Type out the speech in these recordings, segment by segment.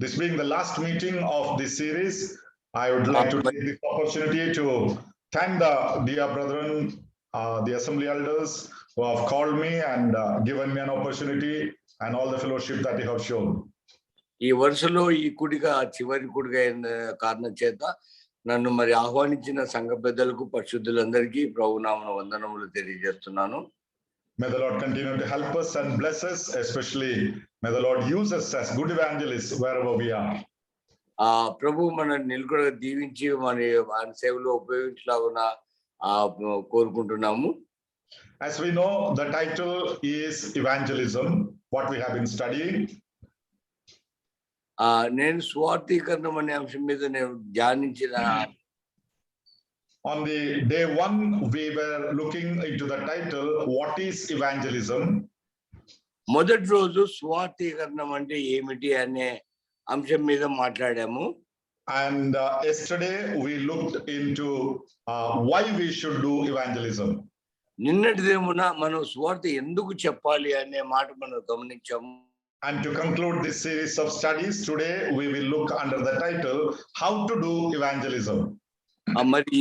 this being the last meeting of this series, I would like to take this opportunity to thank the dear brethren, the assembly elders who have called me and given me an opportunity and all the fellowship that they have shown. ఈ వరుసలో ఈ కుడిగా చివరి కుడిగా అయిన కారణం చేత నన్ను మరి ఆహ్వానించిన సంఘ పెద్దలకు పరిశుద్ధులందరికీ ప్రభునామమున వందనములు తెలియజేస్తున్నాను. May the Lord continue to help us and bless us, especially may the Lord use us as good evangelists wherever we are. ప్రభు మనల్ని నిలుకడగా దీవించి మన ఆయన సేవలో ఉపయోగించలాగున కోరుకుంటున్నాము. As we know, the title is evangelism, what we have been studying. నేను స్వార్థీకరణం అనే అంశం మీద నేను ధ్యానించిన On the day one, we were looking into the title, what is evangelism? మొదటి రోజు స్వార్థీకరణం అంటే ఏమిటి అనే అంశం మీద మాట్లాడాము. And yesterday we looked into why we should do evangelism. నిన్నటి దినమున మనం స్వార్థ ఎందుకు చెప్పాలి అనే మాట మనం గమనించాము. And to conclude this series of studies, today we will look under the title, how to do evangelism. మరి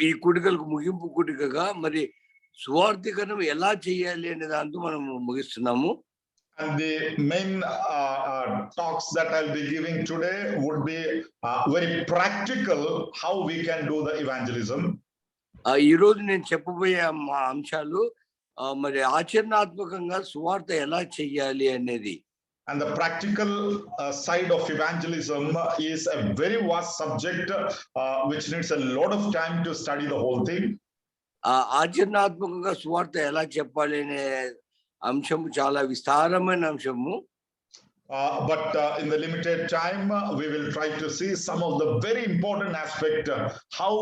ఈ కుడికలకు ముగింపు కుడికగా మరి స్వార్థీకరణం ఎలా చేయాలి అనే దాంతో మనం ముగిస్తున్నాము. And the main talks that I'll be giving today would be very practical, how we can do the evangelism. ఈ రోజు నేను చెప్పబోయే అంశాలు మరి ఆచరణాత్మకంగా సువార్త ఎలా చెయ్యాలి అనేది. And the practical side of evangelism is a very vast subject which needs a lot of time to study the whole thing. ఆచరణాత్మకంగా సువార్త ఎలా చెప్పాలి అనే అంశము చాలా విస్తారమైన అంశము. But in the limited time, we will try to see some of the very important aspect how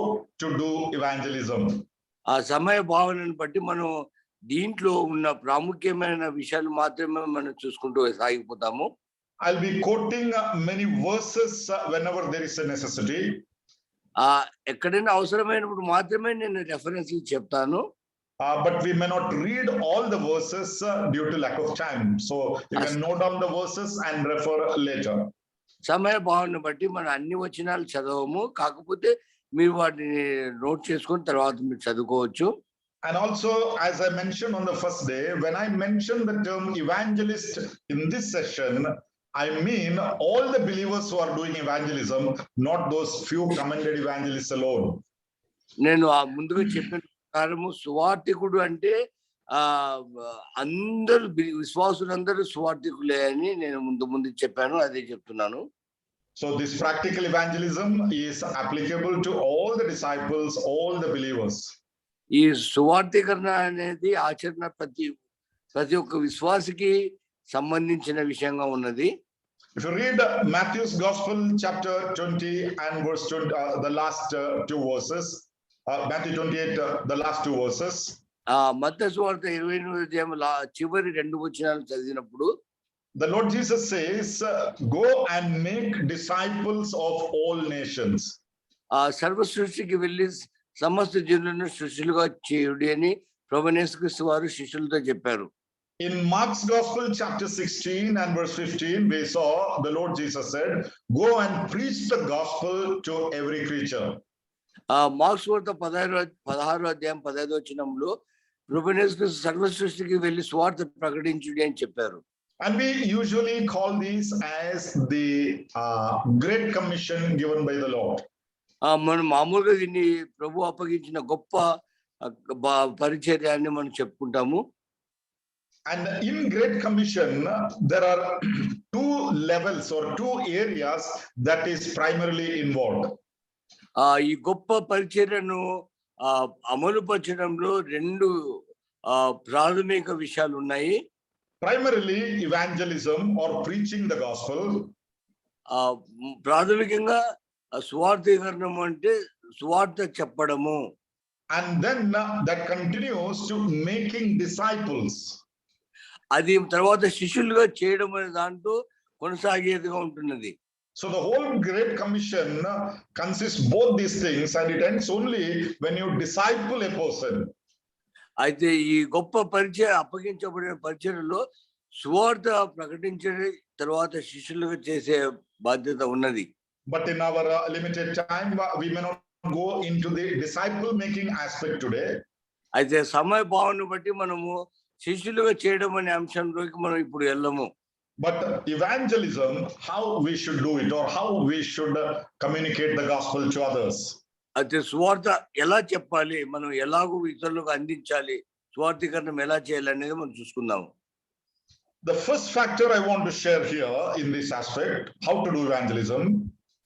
to do evangelism. సమయ భావనను బట్టి మనం దీంట్లో ఉన్న ప్రాముఖ్యమైన విషయాలు మాత్రమే మనం చూసుకుంటూ సాగిపోతాము. I'll be quoting many verses whenever there is a necessity. ఎక్కడైనా అవసరమైనప్పుడు మాత్రమే నేను రెఫరెన్స్ చెప్తాను. But we may not read all the verses due to lack of time. So you can note down the verses and refer later. సమయ భావనను బట్టి మనం అన్ని వచనాలు చదవము, కాకపోతే మీరు వాటిని నోట్ చేసుకొని తర్వాత మీరు చదువుకోవచ్చు. And also, as I mentioned on the first day, when I mention the term evangelist in this session, I mean all the believers who are doing evangelism, not those few commended evangelists alone. నేను ముందుగా చెప్పిన ప్రకారము సువార్థికుడు అంటే అందరూ విశ్వాసులందరూ సువార్థికులే అని నేను ముందు చెప్పాను, అదే చెప్తున్నాను. So this practical evangelism is applicable to all the disciples, all the believers. ఈ సువార్థీకరణ అనేది ఆచరణ ప్రతి ఒక్క విశ్వాసికి సంబంధించిన విషయంగా ఉన్నది. If you read Matthew's Gospel chapter 20 and verse 20, the last two verses, Matthew 28, the last two verses. మత్తయి సువార్త 28వ అధ్యాయం చివరి 2 వచనాలు చదివినప్పుడు the Lord Jesus says, go and make disciples of all nations. సర్వ సృష్టికి వెళ్ళి సమస్త జనులను శిష్యులుగా చేయుడి అని ప్రభువైన యేసుక్రీస్తు వారు శిష్యులతో చెప్పారు. In Mark's Gospel chapter 16 and verse 15, we saw the Lord Jesus said, go and preach the gospel to every creature. Marks వార్త 16వ అధ్యాయం 15వ వచనంలో ప్రభువైన యేసుక్రీస్తు సర్వ సృష్టికి వెళ్ళి సువార్త ప్రకటించుడి అని చెప్పారు. And we usually call these as the Great Commission given by the Lord. మనం మామూలుగా దీన్ని ప్రభు అప్పగించిన గొప్ప పరిచర్యాన్ని మనం చెప్పుకుంటాము. And in Great Commission, there are two levels or two areas that is primarily involved. ఈ గొప్ప పరిచర్యను అమలు పరచడంలో 2 ప్రాథమిక విషయాలు ఉన్నాయి. Primarily evangelism or preaching the gospel. ప్రాథమికంగా స్వార్థీకరణం అంటే స్వార్థ చెప్పడము. And then that continues to making disciples. అది తర్వాత శిష్యులుగా చేయడం అనే దాంట్లో కొనసాగేదిగా ఉంటున్నది. So the whole Great Commission consists both these things, and it ends only when you disciple a person. అయితే ఈ గొప్ప పరిచయం అప్పగించబడిన పరిచర్యలో సువార్త ప్రకటించే తర్వాత శిష్యులుగా చేసే బాధ్యత ఉన్నది. But in our limited time, we may not go into the disciple making aspect today. అయితే సమయ భావన బట్టి మనము శిష్యులుగా చేయడం అనే అంశంలోకి మనం ఇప్పుడు వెళ్ళము. But evangelism, how we should do it, or how we should communicate the gospel to others. అయితే సువార్త ఎలా చెప్పాలి, మనం ఎలాగో ఇతరులకు అందించాలి, స్వార్థీకరణం ఎలా చేయాలి అనేది మనం చూసుకుందాము. The first factor I want to share here in this aspect, how to do evangelism.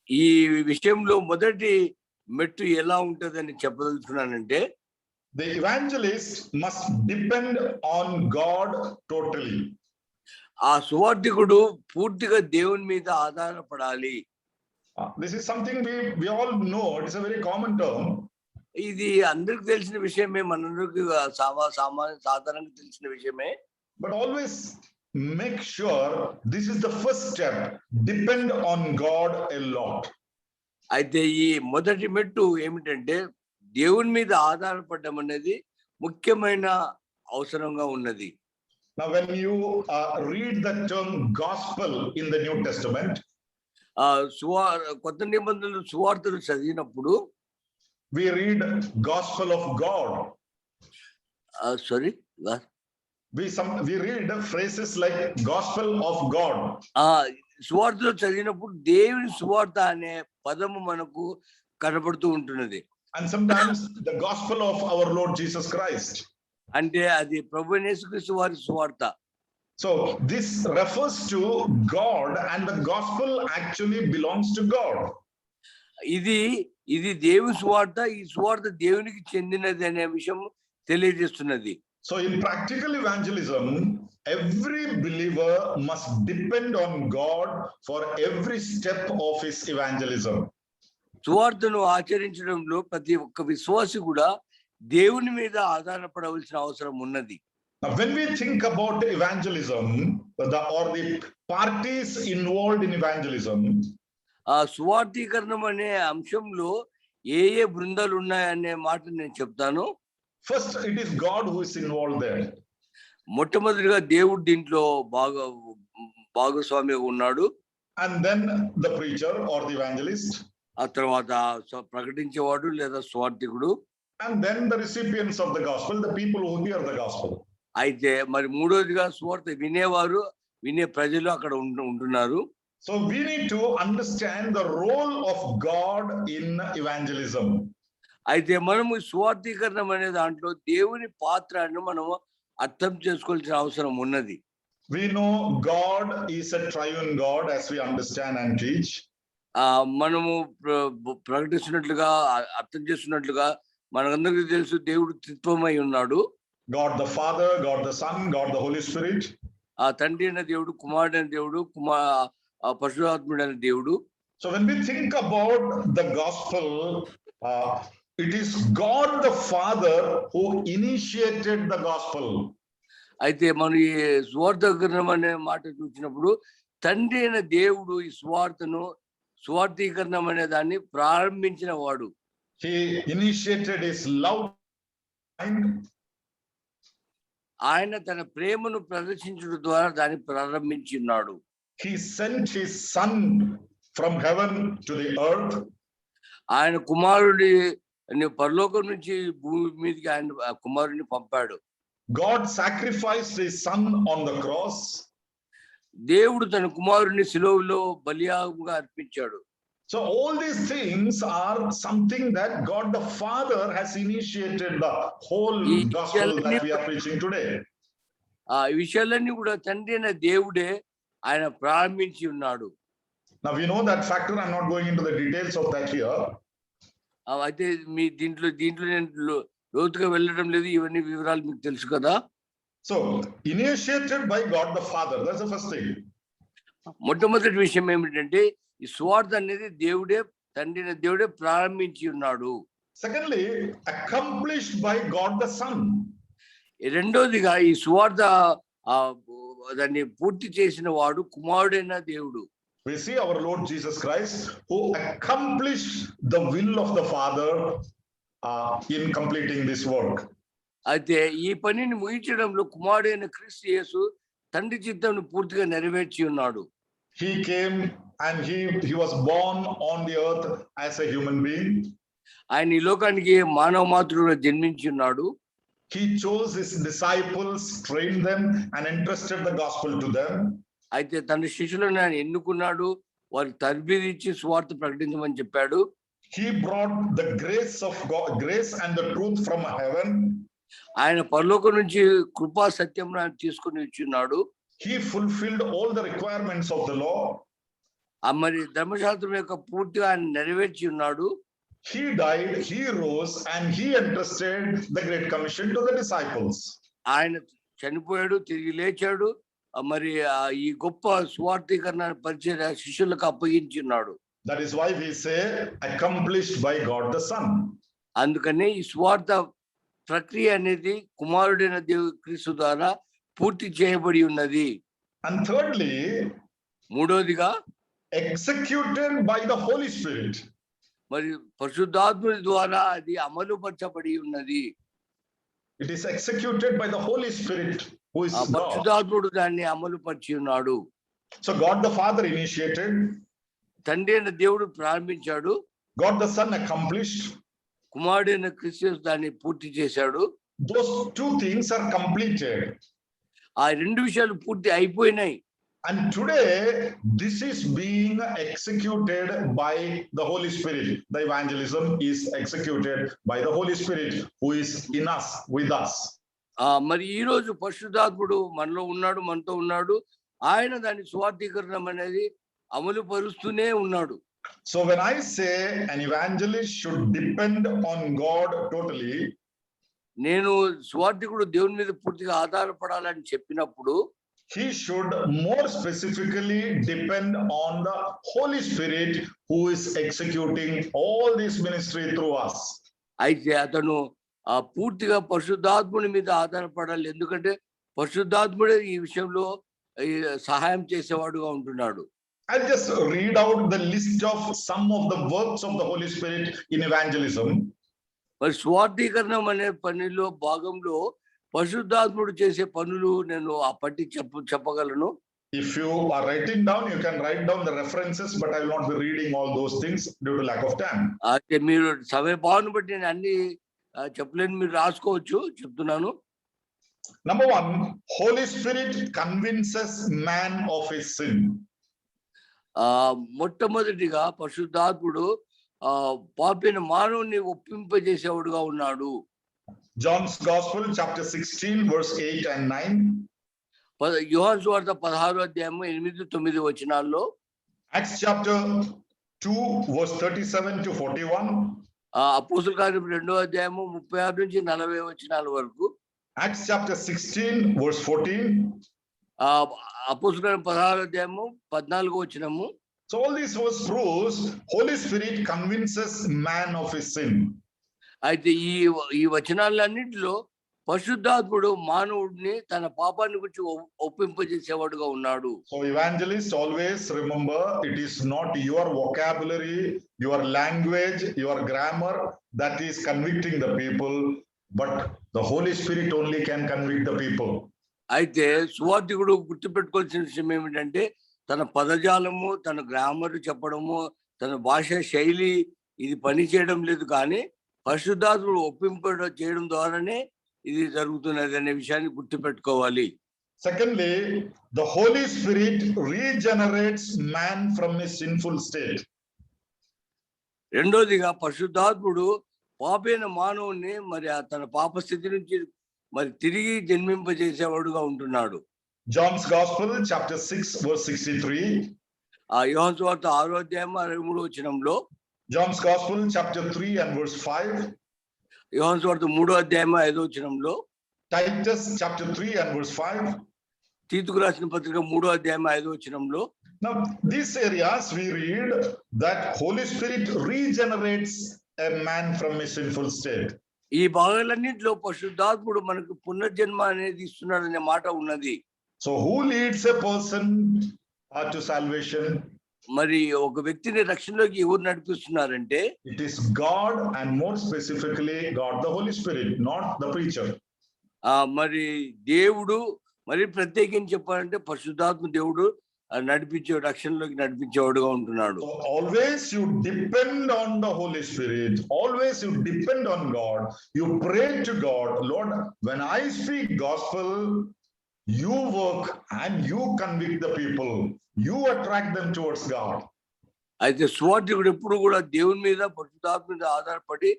ఈ విషయంలో మొదటి మెట్టు ఎలా ఉంటుందని చెప్పదలుచుకున్నానంటే, The evangelist must depend on God totally. ఆ సువార్థికుడు పూర్తిగా దేవుని మీద ఆధారపడాలి. This is something we all know. It is a very common term. ఇది అందరికి తెలిసిన విషయమే, మనందరికి సాధారణంగా తెలిసిన విషయమే. But always make sure this is the first step. Depend on God a lot. అయితే ఈ మొదటి మెట్టు ఏమిటంటే దేవుని మీద ఆధారపడడం అనేది ముఖ్యమైన అవసరంగా ఉన్నది. Now, when you read the term gospel in the New Testament, కొత్త నిబంధనలు సువార్తలు చదివినప్పుడు we read gospel of God. Sorry We read phrases like gospel of God. సువార్తలో చదివినప్పుడు దేవుని సువార్త అనే పదము మనకు కనబడుతూ ఉంటున్నది. And sometimes the gospel of our Lord Jesus Christ. అంటే అది ప్రభువైన యేసుక్రీస్తు వారి సువార్త. So this refers to God, and the gospel actually belongs to God. ఇది దేవుని సువార్త, ఈ సువార్త దేవునికి చెందినది అనే విషయం తెలియజేస్తున్నది. So in practical evangelism, every believer must depend on God for every step of his evangelism. సువార్తను ఆచరించడంలో ప్రతి ఒక్క విశ్వాసి కూడా దేవుని మీద ఆధారపడవలసిన అవసరం ఉన్నది. Now, when we think about evangelism, or the parties involved in evangelism, సువార్థీకరణం అనే అంశంలో ఏ బృందాలు ఉన్నాయనే మాట నేను చెప్తాను. first it is God who is involved there. మొట్టమొదటిగా దేవుడు దీంట్లో భాగస్వామిగా ఉన్నాడు. And then the preacher or the evangelist. ఆ తర్వాత ప్రకటించేవాడు లేదా స్వార్థికుడు. And then the recipients of the gospel, the people who hear the gospel. అయితే మరి మూడోదిగా సువార్త వినే ప్రజలు అక్కడ ఉంటున్నారు. So we need to understand the role of God in evangelism. అయితే మనము సువార్థీకరణం అనే దాంట్లో దేవుని పాత్రను మనము అర్థం చేసుకోవాల్సిన అవసరం ఉన్నది. We know God is a triune God, as we understand and teach. మనము ప్రకటిస్తున్నట్లుగా అర్థం చేస్తున్నట్లుగా మనకందరికీ తెలుసు దేవుడు త్రిత్వమై ఉన్నాడు. God the Father, God the Son, God the Holy Spirit. తండ్రి అయిన దేవుడు, కుమారుడు అయిన దేవుడు, పరిశుద్ధాత్ముడు అయిన దేవుడు. So when we think about the gospel, it is God the Father who initiated the gospel. అయితే మనం ఈ సువార్థీకరణం అనే మాట చూసినప్పుడు తండ్రి అయిన దేవుడు ఈ సువార్థీకరణం అనే దాన్ని ప్రారంభించిన వాడు. He initiated his love. ఆయన తన ప్రేమను ప్రదర్శించడం ద్వారా దాన్ని ప్రారంభించి ఉన్నాడు. He sent his son from heaven to the earth. ఆయన కుమారుడి పరలోకం నుంచి భూమి మీదకి ఆయన కుమారుడిని పంపాడు. God sacrificed his son on the cross. దేవుడు తన కుమారుడిని శిలువలో బలియాగంగా అర్పించాడు. So all these things are something that God the Father has initiated the whole gospel that we are preaching today. ఈ విషయాలన్నీ కూడా తండ్రి అయిన దేవుడే ఆయన ప్రారంభించి ఉన్నాడు. Now we know that factor. I'm not going into the details of that here. అయితే మీ దీంట్లో నేను లోతుగా వెళ్ళడం లేదు, ఇవన్నీ వివరాలు మీకు తెలుసు కదా. So initiated by God the Father, that's the first thing. మొట్టమొదటి విషయం ఏమిటంటే ఈ సువార్త అనేది దేవుడే ప్రారంభించి ఉన్నాడు. Secondly, accomplished by God the Son. రెండోదిగా ఈ సువార్త దాన్ని పూర్తి చేసిన వాడు కుమారుడైన దేవుడు. We see our Lord Jesus Christ who accomplished the will of the Father in completing this work. అయితే ఈ పనిని ముగించడంలో కుమారుడైన క్రీస్తు యేసు తండ్రి చిత్తంను పూర్తిగా నెరవేర్చి ఉన్నాడు. He came and he was born on the earth as a human being. ఆయన ఈ లోకానికి మానవ మాతృగా జన్మించి ఉన్నాడు. He chose his disciples, trained them and entrusted the gospel to them. అయితే తన శిష్యులను ఆయన ఎన్నుకున్నాడు, వారికి తర్బీదు ఇచ్చి సువార్త ప్రకటించమని చెప్పాడు. He brought the grace of God, grace and the truth from heaven. ఆయన పరలోకం నుంచి కృపా సత్యం తీసుకుని ఇచ్చున్నాడు. He fulfilled all the requirements of the law. మరి ధర్మశాస్త్రం యొక్క పూర్తిగా ఆయన నెరవేర్చి ఉన్నాడు. He died, he rose, and he entrusted the Great Commission to the disciples. ఆయన చనిపోయాడు, తిరిగి లేచాడు. మరి ఈ గొప్ప స్వార్థీకరణ పరిచయ శిష్యులకు అప్పగించి ఉన్నాడు. That is why we say accomplished by God the Son. అందుకనే ఈ స్వార్థ ప్రక్రియ అనేది కుమారుడైన దేవుడు క్రీస్తు ద్వారా పూర్తి చేయబడి ఉన్నది. And thirdly, మూడోదిగా executed by the Holy Spirit. మరి పరిశుద్ధాత్ముడి ద్వారా అది అమలు పరచబడి ఉన్నది. It is executed by the Holy Spirit, who is God. పరిశుద్ధాత్ముడు దాన్ని అమలు పరిచి ఉన్నాడు. So God the Father initiated, తండ్రి అయిన దేవుడు ప్రారంభించాడు, God the Son accomplished. కుమారుడైన క్రీస్తు దాన్ని పూర్తి చేశాడు. Those two things are completed. ఆ రెండు విషయాలు పూర్తి అయిపోయినాయి. And today, this is being executed by the Holy Spirit. The evangelism is executed by the Holy Spirit, who is in us, with us. మరి ఈ రోజు పరిశుద్ధాత్ముడు మనలో ఉన్నాడు, మనతో ఉన్నాడు. ఆయన దాని స్వార్థీకరణం అనేది అమలు పరుస్తూనే ఉన్నాడు. So when I say an evangelist should depend on God totally, నేను స్వార్థికుడు దేవుని మీద పూర్తిగా ఆధారపడాలని చెప్పినప్పుడు he should more specifically depend on the Holy Spirit, who is executing all this ministry through us. అయితే అతను పూర్తిగా పరిశుద్ధాత్ముడి మీద ఆధారపడాలి. ఎందుకంటే పరిశుద్ధాత్ముడే ఈ విషయంలో సహాయం చేసేవాడుగా ఉంటున్నాడు. I'll just read out the list of some of the works of the Holy Spirit in evangelism. మరి స్వార్థీకరణం అనే పనిలో భాగంలో పరిశుద్ధాత్ముడు చేసే పనులు నేను ఆ పట్టి చెప్పగలను. If you are writing down, you can write down the references, but I will not be reading all those things due to lack of time. అయితే మీరు సమయ భావన బట్టి నేను అన్ని చెప్పలేను, మీరు రాసుకోవచ్చు, చెప్తున్నాను. Number one, Holy Spirit convinces man of his sin. మొట్టమొదటిగా పరిశుద్ధాత్ముడు పాపిన మానవుని ఒప్పింపజేసేవాడుగా ఉన్నాడు. John's Gospel, chapter 16, verse 8 and 9. యోహాను సువార్త 16వ అధ్యాయము 8-9 వచనాల్లో. Acts chapter 2, verse 37 to 41. అపోస్తుల కార్యం 2వ అధ్యాయము 36 నుంచి 40 వచనాల వరకు. Acts chapter 16, verse 14. అపోస్తుల కార్యం 16వ అధ్యాయము 14వ వచనము. So all these verse proves Holy Spirit convinces man of his sin. అయితే ఈ వచనాలన్నింటిలో పరిశుద్ధాత్ముడు మానవుడిని తన పాపాన్ని గురించి ఒప్పింపజేసేవాడుగా ఉన్నాడు. So evangelists always remember, it is not your vocabulary, your language, your grammar that is convicting the people, but the Holy Spirit only can convict the people. అయితే సువార్థికుడు గుర్తుపెట్టుకోవాల్సిన విషయం ఏమిటంటే తన పదజాలము, తన గ్రామర్ చెప్పడము, తన భాష శైలి ఇది పని చేయడం లేదు, కానీ పరిశుద్ధాత్ముడు ఒప్పింపడం చేయడం ద్వారానే ఇది జరుగుతున్నది అనే విషయాన్ని గుర్తుపెట్టుకోవాలి. Secondly, the Holy Spirit regenerates man from his sinful state. రెండోదిగా పరిశుద్ధాత్ముడు పాపైన మానవుని మరి తన పాప స్థితి నుంచి మరి తిరిగి జన్మింపజేసేవాడుగా ఉంటున్నాడు. John's Gospel, chapter 6, verse 63. యోహాను సువార్త 6వ అధ్యాయం 63వ వచనంలో. John's Gospel, chapter 3 and verse 5. యోహాను సువార్త 3వ అధ్యాయం 5వ వచనంలో. Titus, chapter 3 and verse 5. తీతుకు రాసిన పత్రిక 3వ అధ్యాయం 5వ వచనంలో. Now, these areas we read that Holy Spirit regenerates a man from his sinful state. ఈ భాగాలన్నింటిలో పరిశుద్ధాత్ముడు మనకు పునర్జన్మ అనేది ఇస్తున్నాడనే మాట ఉన్నది. So who leads a person to salvation? మరి ఒక వ్యక్తిని రక్షణలోకి ఎవరు నడిపిస్తున్నారంటే it is God, and more specifically God the Holy Spirit, not the preacher. మరి దేవుడు మరి ప్రత్యేకించి చెప్పాలంటే పరిశుద్ధాత్మ దేవుడు నడిపించే రక్షణలోకి నడిపించేవాడుగా ఉంటున్నాడు. So always you depend on the Holy Spirit. Always you depend on God. You pray to God, Lord, when I speak gospel, you work and you convict the people. You attract them towards God. అయితే సువార్థికుడు ఎప్పుడు కూడా దేవుని మీద పరిశుద్ధాత్మ మీద ఆధారపడి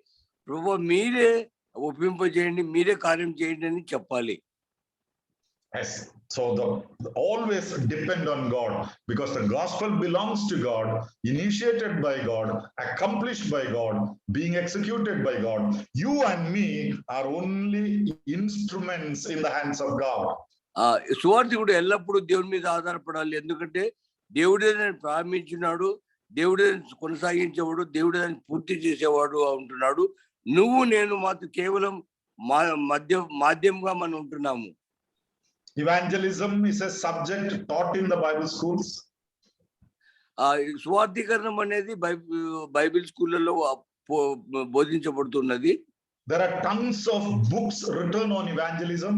ప్రభువా మీరే ఒప్పింపజేయండి, మీరే కార్యం చేయండి అని చెప్పాలి. Yes. So always depend on God, because the gospel belongs to God, initiated by God, accomplished by God, being executed by God. You and me are only instruments in the hands of God. సువార్థికుడు ఎల్లప్పుడూ దేవుని మీద ఆధారపడాలి. ఎందుకంటే దేవుడే దాన్ని ప్రారంభించినాడు, దేవుడే కొనసాగించేవాడు, దేవుడే దాన్ని పూర్తి చేసేవాడు ఉంటున్నాడు. నువ్వు నేను మాత్రం కేవలం మాధ్యమంగా మనం ఉంటున్నాము. Evangelism is a subject taught in the Bible schools. సువార్థీకరణం అనేది బైబిల్ స్కూళ్ళలో బోధించబడుతున్నది. There are tons of books written on evangelism.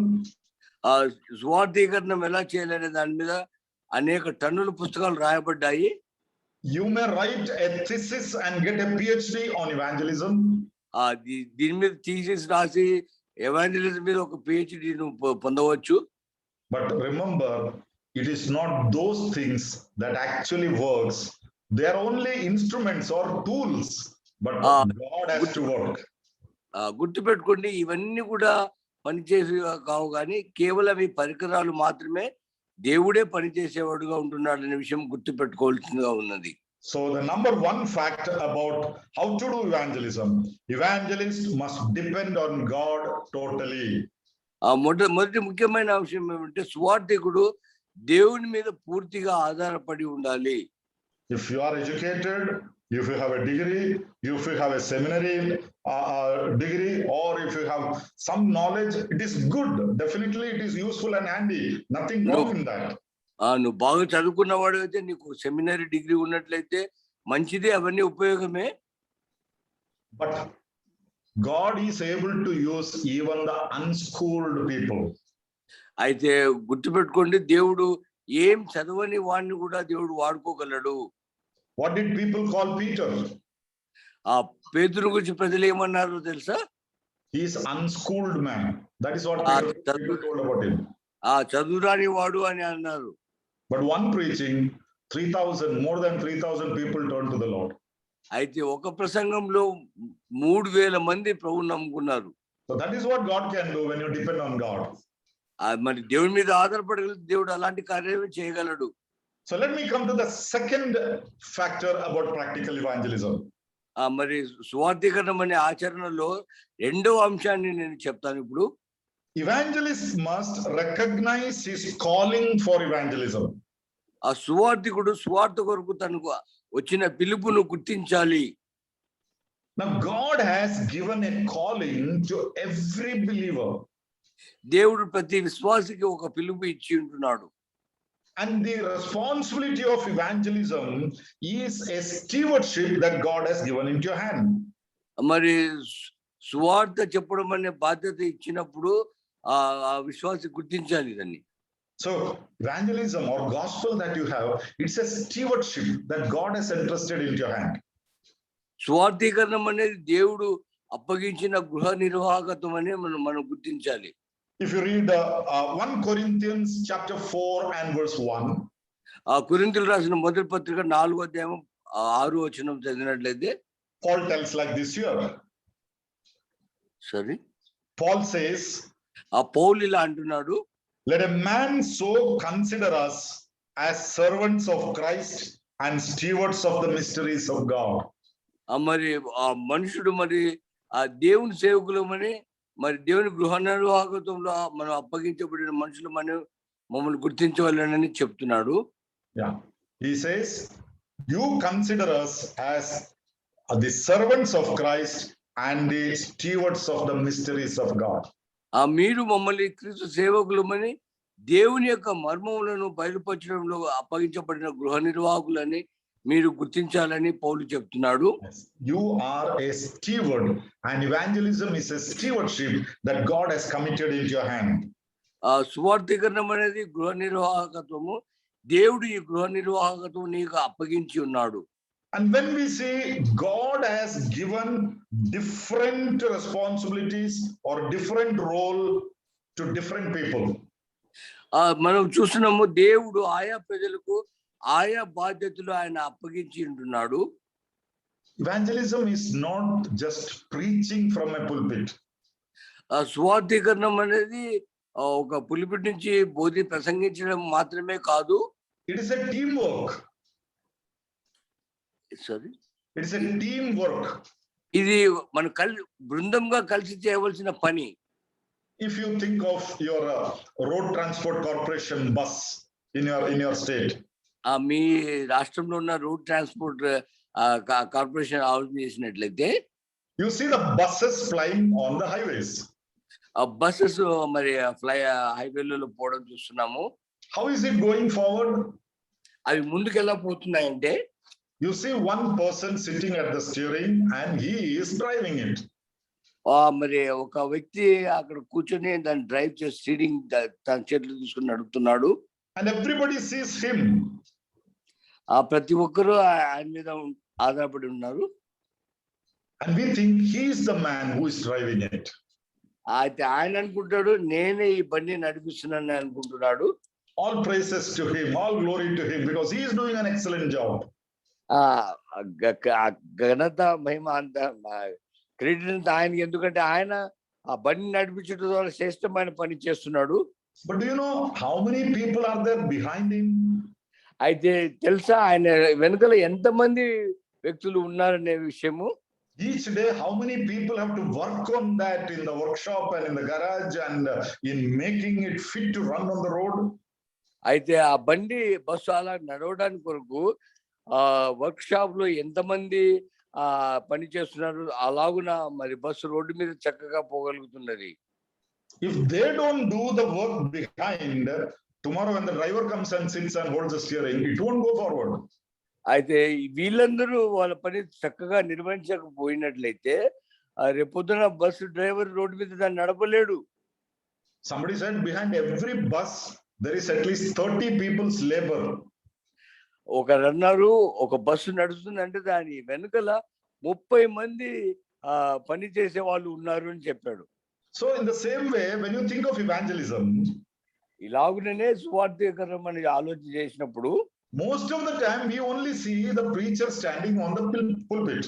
సువార్థీకరణం ఎలా చేయాలనే దాని మీద అనేక టన్నుల పుస్తకాలు రాయబడ్డాయి. You may write a thesis and get a PhD on evangelism. దీని మీద థీసిస్ రాసి ఎవాంజలిజం మీద ఒక PhD పొందవచ్చు. But remember, it is not those things that actually works. They are only instruments or tools, but God has to work. గుర్తుపెట్టుకోండి, ఇవన్నీ కూడా పనిచేసి కావు కానీ కేవలం ఈ పరికరాలు మాత్రమే, దేవుడే పనిచేసేవాడుగా ఉంటున్నాడు అనే విషయం గుర్తుపెట్టుకోవాల్సిందిగా ఉన్నది. So the number one fact about how to do evangelism, evangelist must depend on God totally. మొదటి ముఖ్యమైన అంశం ఏమంటే సువార్థికుడు దేవుని మీద పూర్తిగా ఆధారపడి ఉండాలి. If you are educated, if you have a degree, if you have a seminary degree, or if you have some knowledge, it is good. Definitely it is useful and handy. Nothing wrong in that. నువ్వు బాగా చదువుకున్నవాడు అయితే, నీకు seminary degree ఉన్నట్లయితే మంచిదే, అవన్నీ ఉపయోగమే. But God is able to use even the unschooled people. అయితే గుర్తుపెట్టుకోండి, దేవుడు ఏం చదవని వాడిని కూడా దేవుడు వాడుకోగలడు. What did people call Peter? పేతురు గురించి ప్రజలు ఏమన్నారో తెలుసా? He is unschooled man. That is what people told about him. చదువురాని వాడు అని అన్నారు. But one preaching, 3,000, more than 3,000 people turned to the Lord. అయితే ఒక ప్రసంగంలో 3,000 మంది ప్రభువుని నమ్ముకున్నారు. So that is what God can do when you depend on God. మరి దేవుని మీద ఆధారపడగలిగితే దేవుడు అలాంటి కార్యాలు చేయగలడు. So let me come to the second factor about practical evangelism. మరి సువార్థీకరణం అనే ఆచరణలో రెండవ అంశాన్ని నేను చెప్తాను ఇప్పుడు. Evangelist must recognize his calling for evangelism. సువార్థికుడు సువార్త కొరకు తనకు వచ్చిన పిలుపును గుర్తించాలి. Now God has given a calling to every believer. దేవుడు ప్రతి విశ్వాసికి ఒక పిలుపు ఇచ్చి ఉంటున్నాడు. And the responsibility of evangelism is a stewardship that God has given into your hand. మరి సువార్త చెప్పడం అనే బాధ్యత ఇచ్చినప్పుడు ఆ విశ్వాసి గుర్తించాలి దాన్ని. So evangelism or gospel that you have, it's a stewardship that God has entrusted into your hand. సువార్థీకరణం అనేది దేవుడు అప్పగించిన గృహ నిర్వాహకత్వం అని మనం గుర్తించాలి. If you read 1 Corinthians chapter 4 and verse 1, కొరింథీయులకు రాసిన మొదటి పత్రిక 4వ అధ్యాయం 6వ వచనం చదివినట్లయితే Paul tells like this here. సరే, Paul says, పౌలు ఇలా అంటున్నాడు, let a man so consider us as servants of Christ and stewards of the mysteries of God. మరి ఆ మనుషుడు మరి ఆ దేవుని సేవకులమని, మరి దేవుని గృహ నిర్వాహకత్వంలో మనం అప్పగించబడిన మనుషులు మమ్మల్ని గుర్తించవాలని చెప్తున్నాడు. Yeah, he says, you consider us as the servants of Christ and the stewards of the mysteries of God. మీరు మమ్మల్ని క్రీస్తు సేవకులమని, దేవుని యొక్క మర్మములను బయలుపరచడంలో అప్పగించబడిన గృహ నిర్వాహకులని మీరు గుర్తించాలని పౌలు చెప్తున్నాడు. You are a steward and evangelism is a stewardship that God has committed into your hand. సువార్థీకరణం అనేది గృహ నిర్వాహకత్వము. దేవుడు ఈ గృహ నిర్వాహకత్వం నీకు అప్పగించి ఉన్నాడు. And when we see God has given different responsibilities or different role to different people. మనం చూస్తున్నాము దేవుడు ఆయా ప్రజలకు ఆయా బాధ్యతలు ఆయన అప్పగించి ఉంటున్నాడు. Evangelism is not just preaching from a pulpit. సువార్థీకరణం అనేది ఒక పులిపిట్ నుంచి ప్రసంగించడం మాత్రమే కాదు. It is a teamwork. Sorry, It is a teamwork. ఇది మన బృందంగా కలిసి చేయవలసిన పని. If you think of your road transport corporation bus in your state, మీ రాష్ట్రంలో ఉన్న రోడ్ ట్రాన్స్పోర్ట్ కార్పొరేషన్ ఆలోచన చేసినట్లయితే, you see the buses flying on the highways. Buses మరి హైవేలలో పోవడం చూస్తున్నాము. How is it going forward? అవి ముందుకు ఎలా పోతున్నాయంటే, you see one person sitting at the steering and he is driving it. మరి ఒక వ్యక్తి అక్కడ కూర్చొని దాన్ని డ్రైవ్ చేసి స్టీరింగ్ తన చేతులు తీసుకుని నడుపుతున్నాడు. And everybody sees him. ప్రతి ఒక్కరు ఆయన మీద ఆధారపడి ఉన్నారు. And we think he is the man who is driving it. అయితే ఆయన అనుకుంటాడు నేనే ఈ బండి నడిపిస్తున్నాను అనుకుంటున్నాడు. All praises to him, all glory to him, because he is doing an excellent job. ఘనత మహిమ అంత క్రెడిట్ అంతా ఆయనకి, ఎందుకంటే ఆయన ఆ బండి నడిపించడం ద్వారా శ్రేష్టమైన పని చేస్తున్నాడు. But do you know how many people are there behind him? అయితే తెలుసా ఆయన వెనుకల ఎంతమంది వ్యక్తులు ఉన్నారనే విషయము. Each day, how many people have to work on that in the workshop and in the garage and in making it fit to run on the road? అయితే ఆ బండి బస్సు అలా నడవడానికి కొరకు వర్క్ షాప్ లో ఎంతమంది పని చేస్తున్నారు, అలాగున మరి బస్సు రోడ్డు మీద చక్కగా పోగలుగుతున్నది. If they don't do the work behind, tomorrow when the driver comes and sits and holds the steering, it won't go forward. అయితే వీళ్ళందరూ వాళ్ళ పని చక్కగా నిర్వహించకపోయినట్లయితే రేపొద్దున బస్సు డ్రైవర్ రోడ్డు మీద దాన్ని నడపలేడు. Somebody said behind every bus there is at least 30 people's labor. ఒకరన్నారు ఒక బస్సు నడుస్తుందంటే దాని వెనుకల 30 మంది పని చేసే వాళ్ళు ఉన్నారు అని చెప్పాడు. So in the same way, when you think of evangelism, ఇలాగుననే సువార్థీకరణం అని ఆలోచన చేసినప్పుడు most of the time we only see the preacher standing on the pulpit.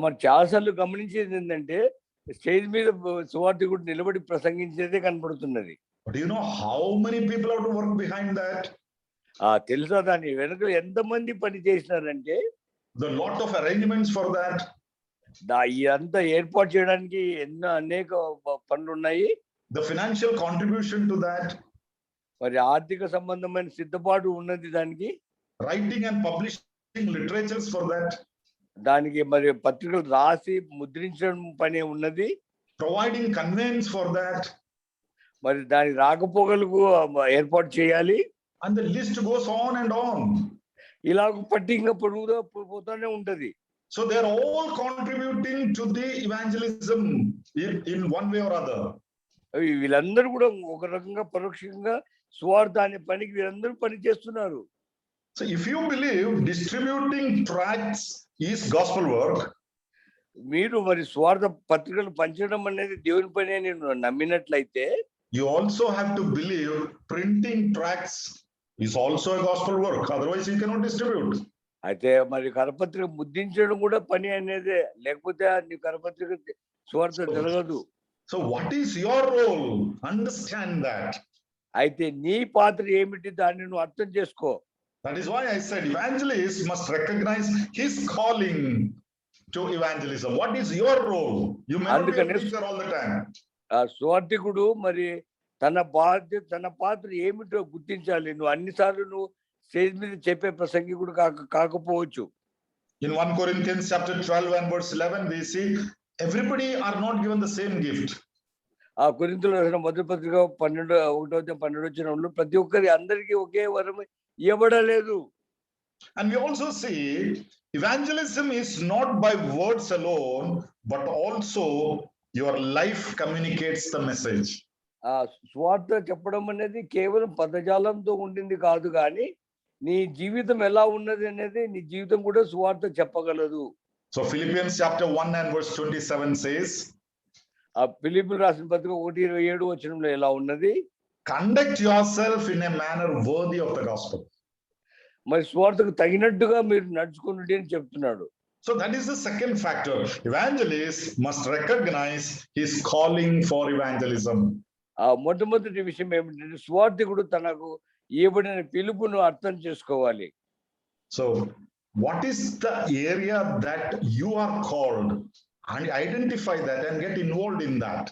మరి చాలాసార్లు గమనించేది ఏంటంటే స్టేజ్ మీద సువార్థికుడు నిలబడి ప్రసంగించేదే కనబడుతున్నది. But do you know how many people have to work behind that? తెలుసా దాని వెనుక ఎంతమంది పని చేసినారంటే, the lot of arrangements for that. ఇదంతా ఏర్పాటు చేయడానికి అనేక పనులు ఉన్నాయి. The financial contribution to that. మరి ఆర్థిక సంబంధమైన సిద్ధపాటు ఉన్నది దానికి. Writing and publishing literatures for that. దానికి మరి పత్రికలు రాసి ముద్రించడం పని ఉన్నది. Providing conveyance for that. మరి దానికి రాకపోగలకు ఏర్పాటు చేయాలి. And the list goes on and on. ఇలాగ పట్టింగా పొడుగుగా పోతూనే ఉంటది. So they are all contributing to the evangelism in one way or other. వీళ్ళందరూ కూడా ఒక రకంగా పరోక్షంగా సువార్త అనే పనికి వీళ్ళందరూ పని చేస్తున్నారు. So if you believe distributing tracts is gospel work, మీరు మరి సువార్త పత్రికలు పంచడం అనేది దేవుని పని అని నమ్మినట్లయితే, you also have to believe printing tracts is also a gospel work. Otherwise you cannot distribute. అయితే మరి కరపత్రిక ముద్రించడం కూడా పని అనేదే, లేకపోతే నీ కరపత్రిక సువార్త జరగదు. So what is your role? Understand that. అయితే నీ పాత్ర ఏమిటి దాన్ని నువ్వు అర్థం చేసుకో. That is why I said evangelist must recognize his calling to evangelism. What is your role? You may not be a preacher all the time. సువార్థికుడు మరి తన పాత్ర ఏమిటో గుర్తించాలి. నువ్వు అన్నిసార్లు నువ్వు స్టేజ్ మీద చెప్పే ప్రసంగికుడు కాకపోవచ్చు. In 1 Corinthians chapter 12 and verse 11 we see everybody are not given the same gift. కొరింథీయులకు రాసిన మొదటి పత్రిక 12:12 ప్రతి ఒక్కరి అందరికీ ఒకే వరం ఇవ్వబడలేదు. And we also see evangelism is not by words alone, but also your life communicates the message. సువార్త చెప్పడం అనేది కేవలం పదజాలంతో ఉండింది కాదు కానీ నీ జీవితం ఎలా ఉన్నది అనేది నీ జీవితం కూడా సువార్త చెప్పగలదు. So Philippians chapter 1 and verse 27 says, ఫిలిప్పీయులకు రాసిన పత్రిక 1:27 వచనంలో ఎలా ఉన్నది, conduct yourself in a manner worthy of the gospel. మరి సువార్తకు తగినట్టుగా మీరు నడుచుకున్నది అని చెప్తున్నాడు. So that is the second factor. Evangelist must recognize his calling for evangelism. మొట్టమొదటి విషయం ఏమిటంటే సువార్థికుడు తనకు ఇవ్వబడిన పిలుపును అర్థం చేసుకోవాలి. So what is the area that you are called, and identify that and get involved in that.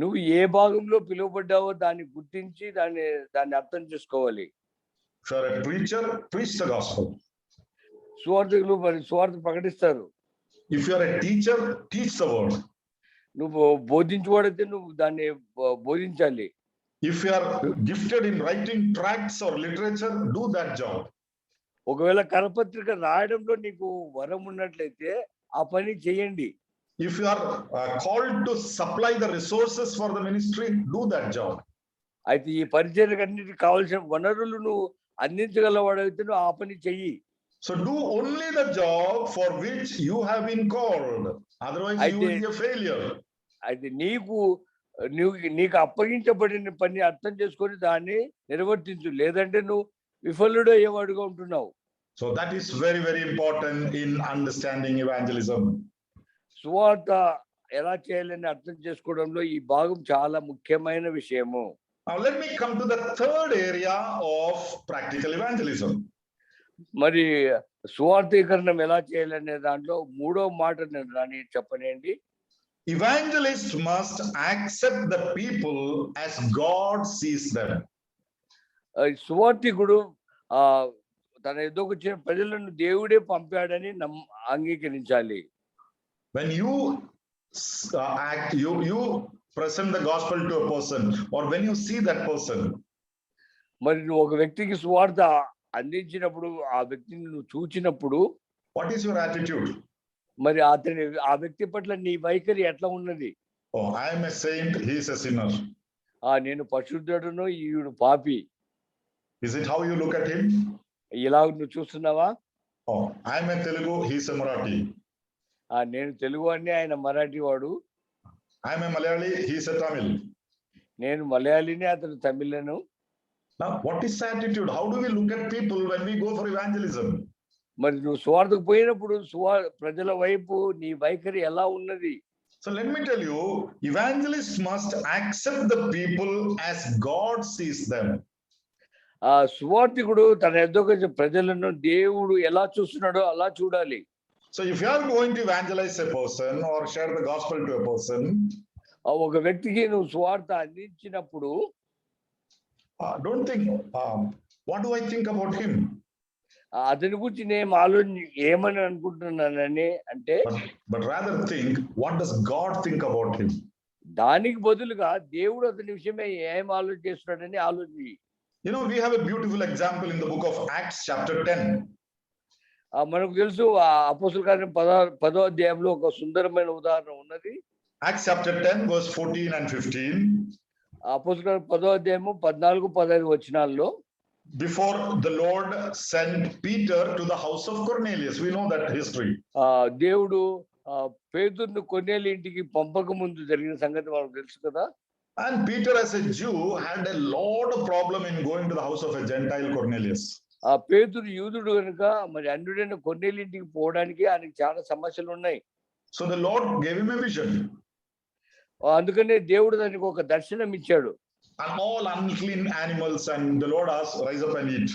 నువ్వు ఏ భాగంలో పిలువబడ్డావో దాన్ని గుర్తించి దాన్ని అర్థం చేసుకోవాలి. If you are a preacher, preach the gospel. సువార్థికులు మరి సువార్త ప్రకటిస్తారు. If you are a teacher, teach the word. నువ్వు బోధించబడితే నువ్వు దాన్ని బోధించాలి. If you are gifted in writing tracts or literature, do that job. ఒకవేళ కరపత్రిక రాయడంలో నీకు వరం ఉన్నట్లయితే ఆ పని చేయండి. If you are called to supply the resources for the ministry, do that job. అయితే ఈ పరిచర్యకు అన్నిటికీ కావాల్సిన వనరులు నువ్వు అందించగలవాడైతే నువ్వు ఆ పని చెయ్యి. So do only the job for which you have been called. Otherwise you will be a failure. అయితే నీకు అప్పగించబడిన పని అర్థం చేసుకొని దాన్ని నిర్వర్తించు, లేదంటే నువ్వు విఫలుడు అయ్యేవాడుగా ఉంటున్నావు. So that is very, very important in understanding evangelism. సువార్త ఎలా చేయాలని అర్థం చేసుకోవడంలో ఈ భాగం చాలా ముఖ్యమైన విషయము. Now let me come to the third area of practical evangelism. మరి సువార్థీకరణం ఎలా చేయాలనే దాంట్లో మూడో మాట నేను చెప్పనండి. Evangelists must accept the people as God sees them. సువార్థికుడు తన ఎదురుకు వచ్చిన ప్రజలను దేవుడే పంపాడని అంగీకరించాలి. When you you present the gospel to a person, or when you see that person, మరి నువ్వు ఒక వ్యక్తికి సువార్త అందించినప్పుడు ఆ వ్యక్తిని నువ్వు చూచినప్పుడు what is your attitude? మరి ఆ వ్యక్తి పట్ల నీ వైఖరి ఎట్లా ఉన్నది? Oh, I am a saint, he is a sinner. నేను పరిశుద్ధుడును, ఈయుడు పాపి. Is it how you look at him? ఇలా నువ్వు చూస్తున్నావా? Oh, I am a Telugu, he is a Marathi. నేను తెలుగు అని, ఆయన మరాఠీ వాడు. I am a Malayali, he is a Tamil. నేను మలయాళీని, అతను తమిళను. Now what is attitude? How do we look at people when we go for evangelism? మరి నువ్వు సువార్తకు పోయినప్పుడు ప్రజల వైపు నీ వైఖరి ఎలా ఉన్నది? So let me tell you, evangelists must accept the people as God sees them. సువార్థికుడు తన ఎదురుకు వచ్చిన ప్రజలను దేవుడు ఎలా చూస్తున్నాడో అలా చూడాలి. So if you are going to evangelize a person or share the gospel to a person, ఒక వ్యక్తికి నువ్వు సువార్త అందించినప్పుడు don't think, what do I think about him? అతని గురించి నేను ఏమని అనుకుంటున్నానని అంటే, but rather think, what does God think about him? దానికి బదులుగా దేవుడు అతని విషయమే ఏం ఆలోచిస్తున్నాడని ఆలోచి. You know, we have a beautiful example in the book of Acts chapter 10. మనకు తెలుసు అపోస్తలుల కార్యం 10వ అధ్యాయంలో ఒక సుందరమైన ఉదాహరణ ఉన్నది. Acts chapter 10 verse 14 and 15. అపోస్తలుల కార్యం 10వ అధ్యాయము 14-15 వచనాల్లో, before the Lord sent Peter to the house of Cornelius. We know that history. దేవుడు పేతురును కొర్నేలి ఇంటికి పంపక ముందు జరిగిన సంగతి మనకు తెలుసు కదా. And Peter as a Jew had a lot of problem in going to the house of a Gentile Cornelius. పేతురు యూదుడు కనుక మరి అన్యుడైన కొర్నేలి ఇంటికి పోవడానికి ఆయనకి చాలా సమస్యలు ఉన్నాయి. So the Lord gave him a vision. అందుకనే దేవుడు దానికి ఒక దర్శనం ఇచ్చాడు. And all unclean animals, and the Lord asked, rise up and eat.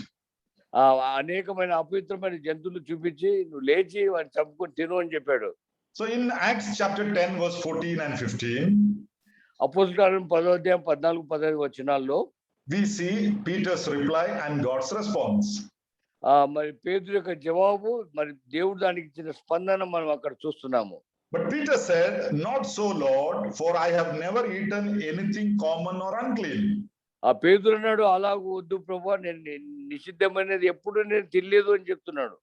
అనేకమైన అపవిత్రమైన జంతువులు చూపించి నువ్వు లేచి వాటిని చంపుకొని తిను అని చెప్పాడు. So in Acts chapter 10 verse 14 and 15, అపోస్తలుల కార్యం 10వ అధ్యాయం 14-15 వచనాల్లో we see Peter's reply and God's response. మరి పేతురు యొక్క జవాబు, మరి దేవుడు దానికి ఇచ్చిన స్పందన మనం అక్కడ చూస్తున్నాము. But Peter said, not so, Lord, for I have never eaten anything common or unclean. పేతురు అన్నాడు, అలాగూ వద్దు ప్రభువా, నేను నిషిద్ధమైనది ఎప్పుడు నేను తినలేదు అని చెప్తున్నాడు.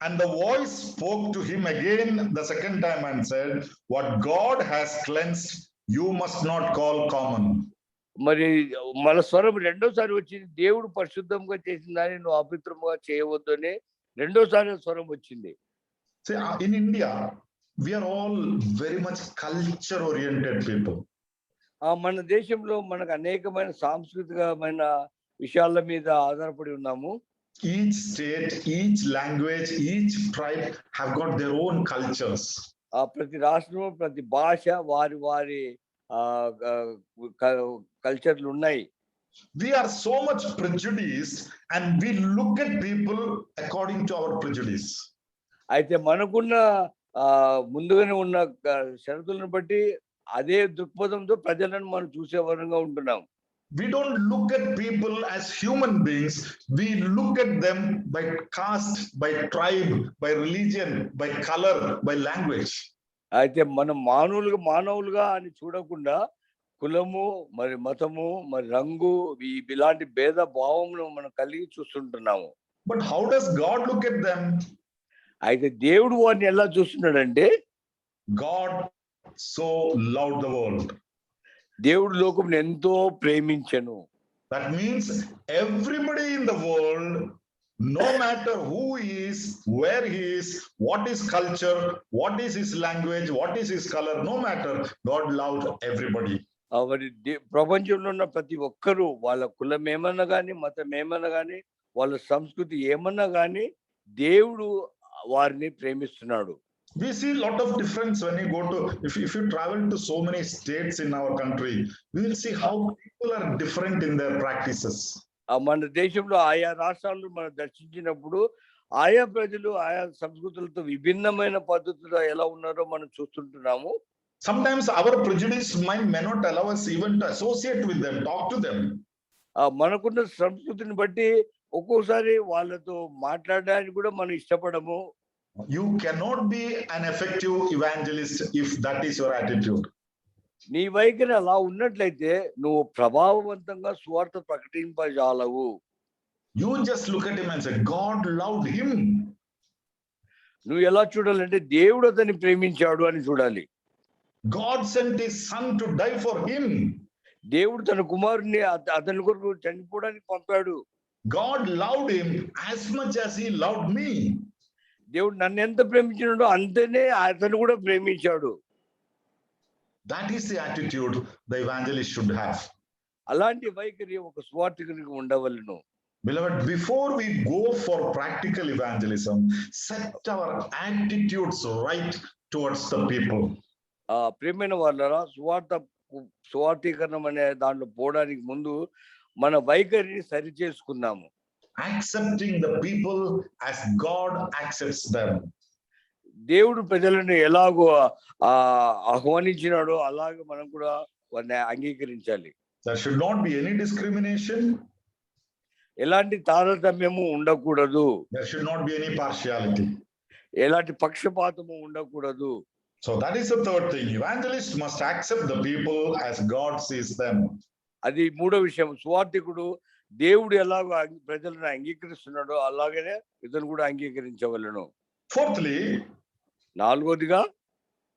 And the voice spoke to him again the second time and said, what God has cleansed, you must not call common. మరి మన స్వరం రెండోసారి వచ్చింది, దేవుడు పరిశుద్ధంగా చేసిన దాన్ని నువ్వు అపవిత్రంగా చేయవద్దు అని రెండోసారి స్వరం వచ్చింది. See, in India, we are all very much culture oriented people. మన దేశంలో మనకు అనేకమైన సాంస్కృతికమైన విషయాల మీద ఆధారపడి ఉన్నాము. Each state, each language, each tribe have got their own cultures. ప్రతి రాష్ట్రం, ప్రతి భాష వారి వారి కల్చర్లు ఉన్నాయి. We are so much prejudiced and we look at people according to our prejudice. అయితే మనకున్న ముందుగానే ఉన్న షరతులను బట్టి అదే దృక్పథంతో ప్రజలను మనం చూసే వరంగా ఉంటున్నాం. We don't look at people as human beings. We look at them by caste, by tribe, by religion, by color, by language. అయితే మనం మానవులుగా అని చూడకుండా కులము, మరి మతము, మరి రంగు, ఇలాంటి భేద భావమును మనం కలిగి చూస్తుంటున్నాము. But how does God look at them? అయితే దేవుడు వారిని ఎలా చూస్తున్నాడంటే, God so loved the world. దేవుడు లోకమును ఎంతో ప్రేమించెను. That means everybody in the world, no matter who he is, where he is, what is culture, what is his language, what is his color, no matter, God loved everybody. మరి ప్రపంచంలో ఉన్న ప్రతి ఒక్కరూ వాళ్ళ కులం ఏమన్నా కానీ, మతం ఏమన్నా కానీ, వాళ్ళ సంస్కృతి ఏమన్నా కానీ దేవుడు వారిని ప్రేమిస్తున్నాడు. We see a lot of difference when you go to, if you travel to so many states in our country, we will see how people are different in their practices. మన దేశంలో ఆయా రాష్ట్రాలు మనం దర్శించినప్పుడు ఆయా ప్రజలు ఆయా సంస్కృతులతో విభిన్నమైన పద్ధతులు ఎలా ఉన్నారో మనం చూస్తుంటున్నాము. Sometimes our prejudice mind may not allow us even to associate with them, talk to them. మనకున్న సంస్కృతిని బట్టి ఒక్కోసారి వాళ్ళతో మాట్లాడడానికి కూడా మనం ఇష్టపడము. You cannot be an effective evangelist if that is your attitude. నీ వైఖరి అలా ఉన్నట్లయితే నువ్వు ప్రభావవంతంగా సువార్త ప్రకటింపజాలవు. You just look at him and say, God loved him. నువ్వు ఎలా చూడాలంటే దేవుడు అతన్ని ప్రేమించాడు అని చూడాలి. God sent his son to die for him. దేవుడు తన కుమారుని అతని కొరకు చనిపోవడానికి పంపాడు. God loved him as much as he loved me. దేవుడు నన్ను ఎంత ప్రేమించాడో అంతనే అతను కూడా ప్రేమించాడు. That is the attitude the evangelist should have. అలాంటి వైఖరి ఒక సువార్తికునికి ఉండవలెను. Beloved, before we go for practical evangelism, set our attitudes right towards the people. ప్రియమైన వాళ్ళరా, సువార్తీకరణం అనే దాంట్లో పోవడానికి ముందు మన వైఖరిని సరి చేసుకుందాము. Accepting the people as God accepts them. దేవుడు ప్రజలను ఎలాగో ఆహ్వానించినాడో అలాగే మనం కూడా వారిని అంగీకరించాలి. There should not be any discrimination. ఎలాంటి తారతమ్యము ఉండకూడదు. There should not be any partiality. ఎలాంటి పక్షపాతము ఉండకూడదు. So that is the third thing. Evangelist must accept the people as God sees them. అది మూడో విషయం. సువార్తికుడు దేవుడు ఎలాగో ప్రజలను అంగీకరిస్తున్నాడో అలాగనే ఇతను కూడా అంగీకరించవలెను. Fourthly, నాలుగోదిగా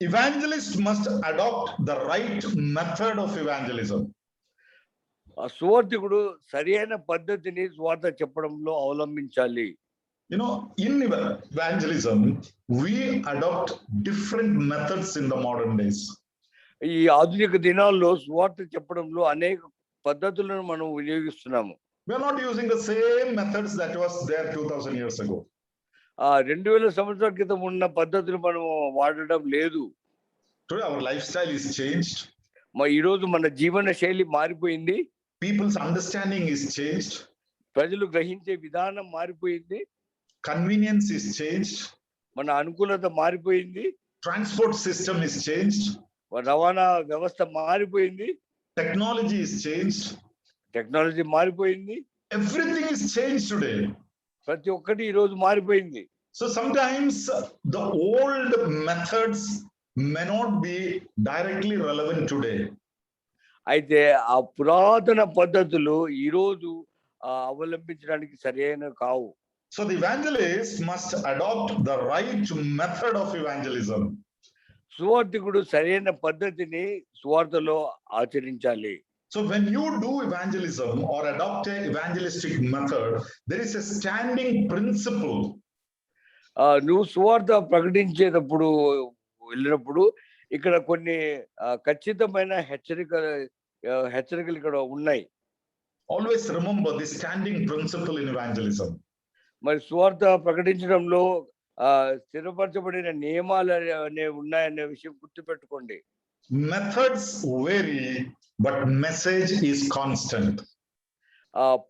evangelist must adopt the right method of evangelism. సువార్తికుడు సరి అయిన పద్ధతిని సువార్త చెప్పడంలో అవలంబించాలి. You know, in evangelism, we adopt different methods in the modern days. ఈ ఆధునిక దినాల్లో సువార్త చెప్పడంలో అనేక పద్ధతులను మనం వినియోగిస్తున్నాము. We are not using the same methods that was there 2000 years ago. 2000 సంవత్సరాల క్రితం ఉన్న పద్ధతులు మనం వాడడం లేదు. Today our lifestyle is changed. ఈ రోజు మన జీవన శైలి మారిపోయింది. People's understanding is changed. ప్రజలు గ్రహించే విధానం మారిపోయింది. Convenience is changed. మన అనుకూలత మారిపోయింది. Transport system is changed. రవాణా వ్యవస్థ మారిపోయింది. Technology is changed. టెక్నాలజీ మారిపోయింది. Everything is changed today. ప్రతి ఒక్కటి ఈ రోజు మారిపోయింది. So sometimes the old methods may not be directly relevant today. అయితే ఆ పురాతన పద్ధతులు ఈ రోజు అవలంబించడానికి సరైన కావు. So the evangelist must adopt the right method of evangelism. సువార్తికుడు సరైన పద్ధతిని సువార్తలో ఆచరించాలి. So when you do evangelism or adopt a evangelistic method, there is a standing principle. నువ్వు సువార్త ప్రకటించేటప్పుడు వెళ్ళినప్పుడు ఇక్కడ కొన్ని ఖచ్చితమైన హెచ్చరికలు ఇక్కడ ఉన్నాయి. Always remember the standing principle in evangelism. మరి సువార్త ప్రకటించడంలో స్థిరపరచబడిన నియమాలు అనేవి ఉన్నాయనే విషయం గుర్తుపెట్టుకోండి. Methods vary, but message is constant.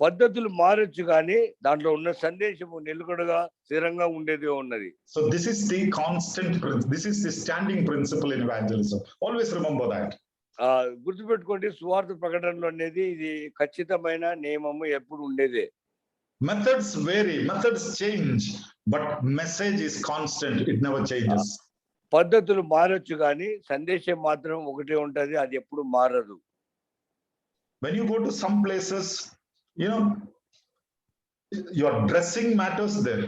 పద్ధతులు మారొచ్చు కానీ దాంట్లో ఉన్న సందేశము నిలకడగా స్థిరంగా ఉండేది ఉన్నది. So this is the this is the standing principle in evangelism. Always remember that. గుర్తుపెట్టుకోండి, సువార్త ప్రకటనలో అనేది ఇది ఖచ్చితమైన నియమము ఎప్పుడు ఉండేదే. Methods vary, methods change, but message is constant. It never changes. పద్ధతులు మారొచ్చు కానీ సందేశం మాత్రం ఒకటే ఉంటది, అది ఎప్పుడు మారదు. When you go to some places, you know, your dressing matters there.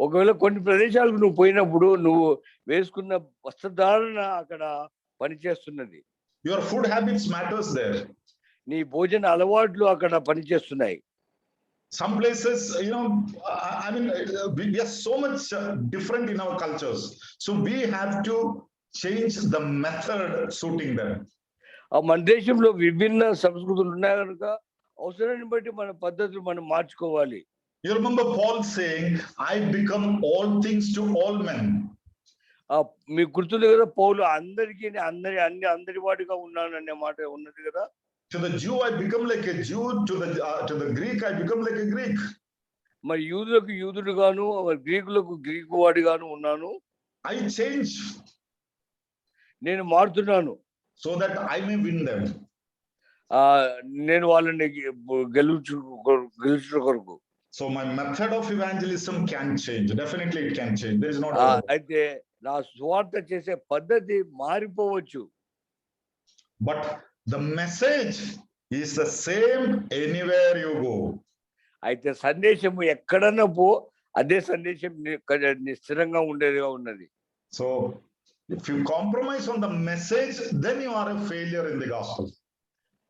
ఒకవేళ కొన్ని ప్రదేశాలకు నువ్వు పోయినప్పుడు నువ్వు వేసుకున్న వస్త్రధారణ అక్కడ పనిచేస్తున్నది. Your food habits matters there. నీ భోజన అలవాట్లు అక్కడ పనిచేస్తున్నాయి. Some places, you know, I mean, we are so much different in our cultures. So we have to change the method suiting them. మన దేశంలో విభిన్న సంస్కృతులు ఉన్నాయి కనుక అవసరాన్ని బట్టి మన పద్ధతులు మనం మార్చుకోవాలి. You remember Paul saying, I become all things to all men. మీకు గుర్తుంది కదా, పౌలు అందరికీ అందరి వాడిగా ఉన్నాను అనే మాట ఉన్నది కదా. To the Jew I become like a Jew, to the Greek I become like a Greek. మరి యూదులకు యూదుడుగాను గ్రీకులకు గ్రీకు వాడిగాను ఉన్నాను. I change. నేను మారుతున్నాను. So that I may win them. నేను వాళ్ళని గెలుచు కొరకు. So my method of evangelism can change. Definitely it can change. There is no doubt. అయితే నా సువార్త చేసే పద్ధతి మారిపోవచ్చు. But the message is the same anywhere you go. అయితే సందేశము ఎక్కడన్నా పో, అదే సందేశం స్థిరంగా ఉండేదిగా ఉన్నది. So if you compromise on the message, then you are a failure in the gospel.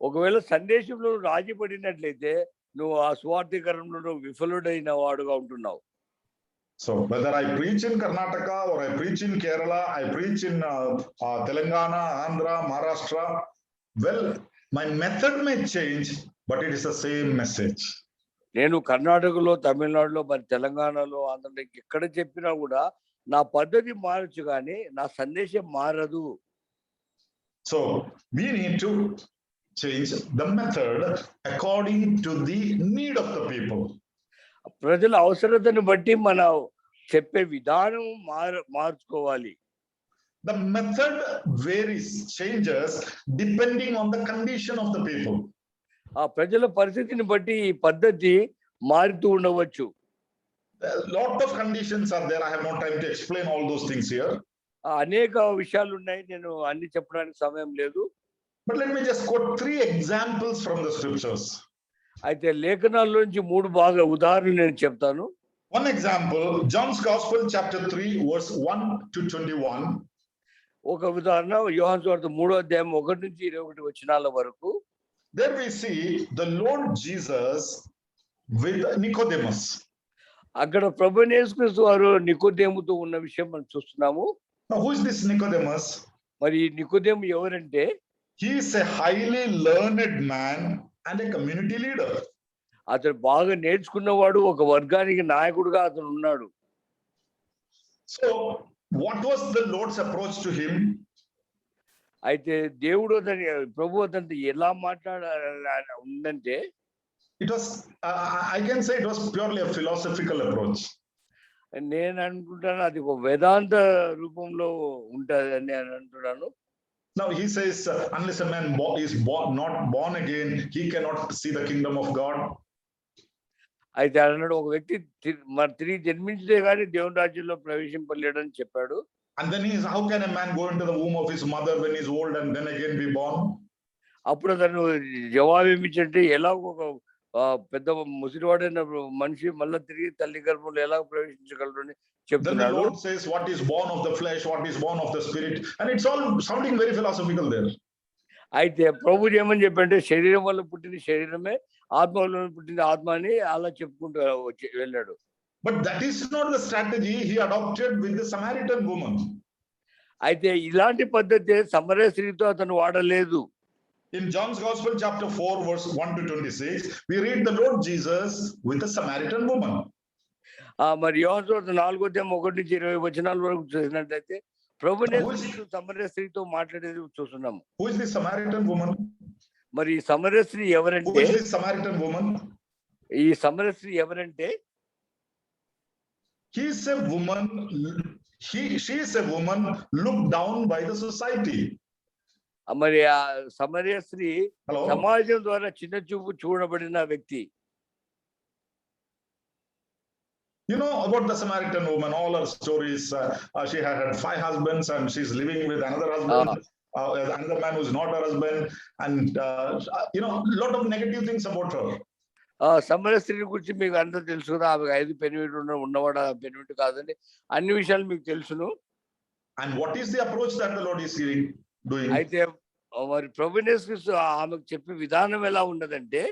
ఒకవేళ సందేశంలో రాజీ పడినట్లయితే నువ్వు ఆ సువార్థీకరణలో నువ్వు విఫలుడైన వాడుగా ఉంటున్నావు. So whether I preach in Karnataka or I preach in Kerala, I preach in Telangana, Andhra, Maharashtra, well, my method may change, but it is the same message. నేను కర్ణాటకలో, తమిళనాడులో, మరి తెలంగాణలో, ఆంధ్రలో ఎక్కడ చెప్పినా కూడా నా పద్ధతి మారచ్చు కానీ నా సందేశం మారదు. So we need to change the method according to the need of the people. ప్రజల అవసరతను బట్టి మన చెప్పే విధానం మార్చుకోవాలి. The method varies, changes depending on the condition of the people. ఆ ప్రజల పరిస్థితిని బట్టి ఈ పద్ధతి మారుతూ ఉండవచ్చు. A lot of conditions are there. I have no time to explain all those things here. అనేక విషయాలు ఉన్నాయి, నేను అన్ని చెప్పడానికి సమయం లేదు. But let me just quote 3 examples from the scriptures. అయితే లేఖనాల్లోంచి 3 బాగా ఉదాహరణలు నేను చెప్తాను. One example, John's Gospel chapter 3 verse 1 to 21. ఒక ఉదాహరణ యోహాను సువార్త 3వ అధ్యాయం 1 నుంచి 21 వచనాల వరకు. There we see the Lord Jesus with Nicodemus. అక్కడ ప్రభువైన యేసుక్రీస్తు వారు నికోదేముతో ఉన్న విషయం మనం చూస్తున్నాము. Now who is this Nicodemus? మరి నికోదేము ఎవరంటే he is a highly learned man and a community leader. అతను బాగా నేర్చుకున్నవాడు, ఒక వర్గానికి నాయకుడుగా అతను ఉన్నాడు. So what was the Lord's approach to him? అయితే దేవుడు ప్రభు అతనితో ఎలా ఉందంటే it was I can say it was purely a philosophical approach. నేను అనుకుంటాను అది ఒక వేదాంత రూపంలో ఉంటదని నేను అంటున్నాను. Now he says unless a man is not born again, he cannot see the kingdom of God. అయితే అన్నాడు, ఒక వ్యక్తి మరి తిరిగి జన్మించితే కానీ దేవుని రాజ్యంలో ప్రవేశింపలేడని చెప్పాడు. And then how can a man go into the womb of his mother when he's old and then again be born? అప్పుడు అతను జవాబు ఏమిచ్చంటే, ఎలా ఒక పెద్ద ముసిరివాడైన మనిషి మళ్ళీ తిరిగి తల్లి గర్భంలో ఎలా ప్రవేశించగలరు అని చెప్తున్నాడు. Then the Lord says what is born of the flesh, what is born of the spirit, and it's all sounding very philosophical there. అయితే ప్రభు ఏమని చెప్పంటే శరీరం వల్ల పుట్టిన శరీరమే, ఆత్మ వల్ల పుట్టిన ఆత్మ అని అలా చెప్పుకుంటూ వెళ్ళాడు. But that is not the strategy he adopted with the Samaritan woman. అయితే ఇలాంటి పద్ధతి సమరయ స్త్రీతో అతను వాడలేదు. In John's Gospel, chapter 4, verse 1 to 26, we read the Lord Jesus with a Samaritan woman. మరి యోహాను సువార్త 4:1-20 వచనాల వరకు చూసినట్లయితే ప్రభునే సమరయ స్త్రీతో మాట్లాడేది చూస్తున్నాము. Who is the Samaritan woman? మరి ఈ సమరయ స్త్రీ ఎవరంటే, Who is this Samaritan woman? ఈ సమరయ స్త్రీ ఎవరంటే She is a woman looked down by the society. మరి ఆ సమరయ స్త్రీ Hello? సమాజం ద్వారా చిన్న చూపు చూడబడిన వ్యక్తి. You know about the Samaritan woman, all her stories. She had 5 husbands and she's living with another husband, another man who's not her husband, and lot of negative things about her. సమరయ స్త్రీ గురించి మీకు అందరూ తెలుసు కదా, ఆమె 5 పెనిమిటి ఉన్నవాడు పెనిమిటి కాదని అన్ని విషయాలు మీకు తెలుసును. And what is the approach that the Lord is doing? అయితే మరి ప్రభువైన యేసుక్రీస్తు ఆమెకు చెప్పే విధానం ఎలా ఉన్నదంటే,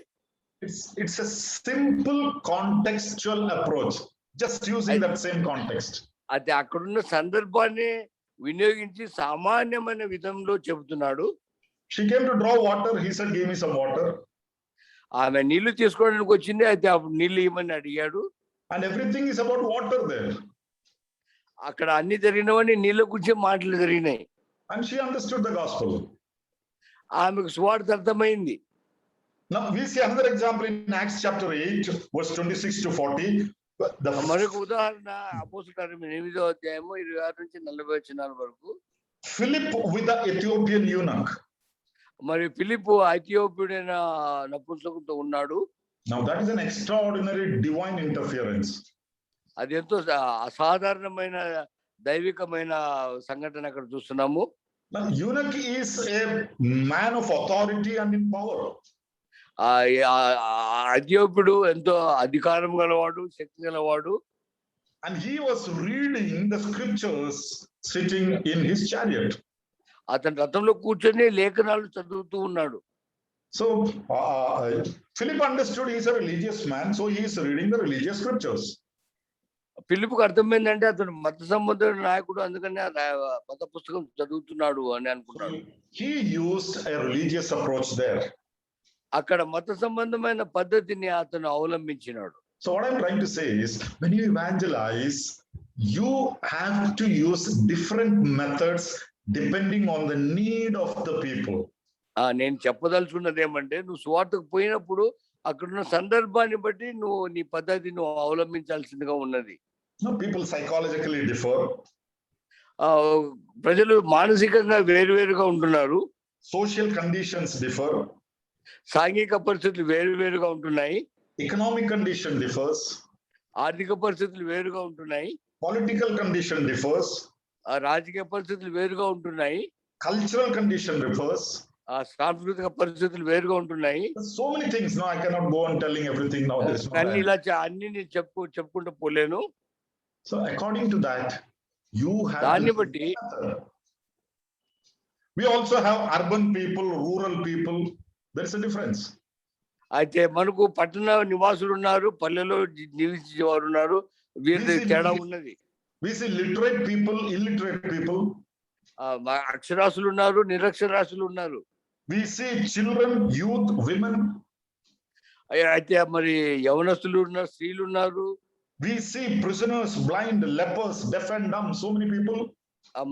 it's a simple contextual approach, just using that same context. అది అక్కడున్న సందర్భాన్ని వినియోగించి సామాన్యమైన విధంలో చెబుతున్నాడు. She came to draw water. He said, give me some water. ఆమె నీళ్లు తీసుకోవడానికి వచ్చింది, అయితే అప్పుడు నీళ్లు ఇవ్వమని అడిగాడు. And everything is about water there. అక్కడ అన్ని జరిగినవని నీళ్ళ గురించి మాటలు జరిగినాయి. And she understood the gospel. ఆమెకు సువార్త అర్థమైంది. Now we see another example in Acts chapter 8, verse 26 to 40. మరొక ఉదాహరణ అపోస్తలుల కార్యములు 8వ అధ్యాయము 26 నుంచి 40 వచనాల వరకు. Philip with the Ethiopian eunuch. మరి ఫిలిప్పు ఐథియోపియుడైన నపుంసకుడితో ఉన్నాడు. Now that is an extraordinary divine interference. అది ఎంతో అసాధారణమైన దైవికమైన సంఘటన అక్కడ చూస్తున్నాము. Now eunuch is a man of authority and in power. ఐథియోపియుడు ఎంతో అధికారం గలవాడు, శక్తి గలవాడు. And he was reading the scriptures sitting in his chariot. అతని రథంలో కూర్చొని లేఖనాలు చదువుతూ ఉన్నాడు. So Philip understood he is a religious man, so he is reading the religious scriptures. ఫిలిప్పుకు అర్థమైందంటే అతను మత సంబంధ నాయకుడు, అందుకని మత పుస్తకం చదువుతున్నాడు అని అనుకున్నాడు. He used a religious approach there. అక్కడ మత సంబంధమైన పద్ధతిని అతను అవలంబించినాడు. So what I'm trying to say is, when you evangelize, you have to use different methods depending on the need of the people. నేను చెప్పదలుచుకున్నది ఏమంటే, నువ్వు సువార్తకు పోయినప్పుడు అక్కడున్న సందర్భాన్ని బట్టి నువ్వు నీ పద్ధతి నువ్వు అవలంబించాల్సిందిగా ఉన్నది. People psychologically differ. ప్రజలు మానసికంగా వేరువేరుగా ఉంటున్నారు. Social conditions differ. సాంఘిక పరిస్థితులు వేరువేరుగా ఉంటున్నాయి. Economic condition differs. ఆర్థిక పరిస్థితులు వేరుగా ఉంటున్నాయి. Political condition differs. రాజకీయ పరిస్థితులు వేరుగా ఉంటున్నాయి. Cultural condition differs. సాంస్కృతిక పరిస్థితులు వేరుగా ఉంటున్నాయి. So many things. No, I cannot go on telling everything now. అన్ని ఇలా అన్ని నేను చెప్పుకుంటూ పోలేను. So according to that, you have. దాన్ని బట్టి we also have urban people, rural people. There is a difference. అయితే మనకు పట్టణ నివాసులు ఉన్నారు, పల్లెలో నివసించేవారు ఉన్నారు. వీరి తేడా ఉన్నది. We see literate people, illiterate people. అక్షరాస్యులు ఉన్నారు, నిరక్షరాస్యులు ఉన్నారు. We see children, youth, women. అయితే మరి యవనస్తులు ఉన్నారు, స్త్రీలు ఉన్నారు. We see prisoners, blind, lepers, deaf and dumb. So many people.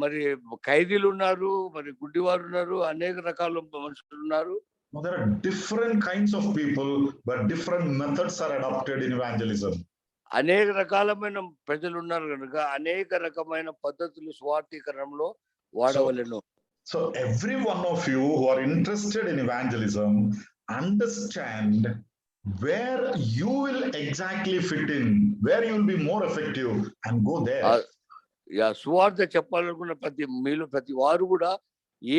మరి ఖైదీలు ఉన్నారు, మరి గుడ్డివారు ఉన్నారు, అనేక రకాల మనుషులు ఉన్నారు. There are different kinds of people, but different methods are adopted in evangelism. అనేక రకాలమైన ప్రజలు ఉన్నారు కనుక అనేక రకమైన పద్ధతులు స్వార్థీకరణలో వాడవలెను. So every one of you who are interested in evangelism, understand where you will exactly fit in, where you will be more effective, and go there. సువార్త చెప్పాలనుకున్న ప్రతి వారు కూడా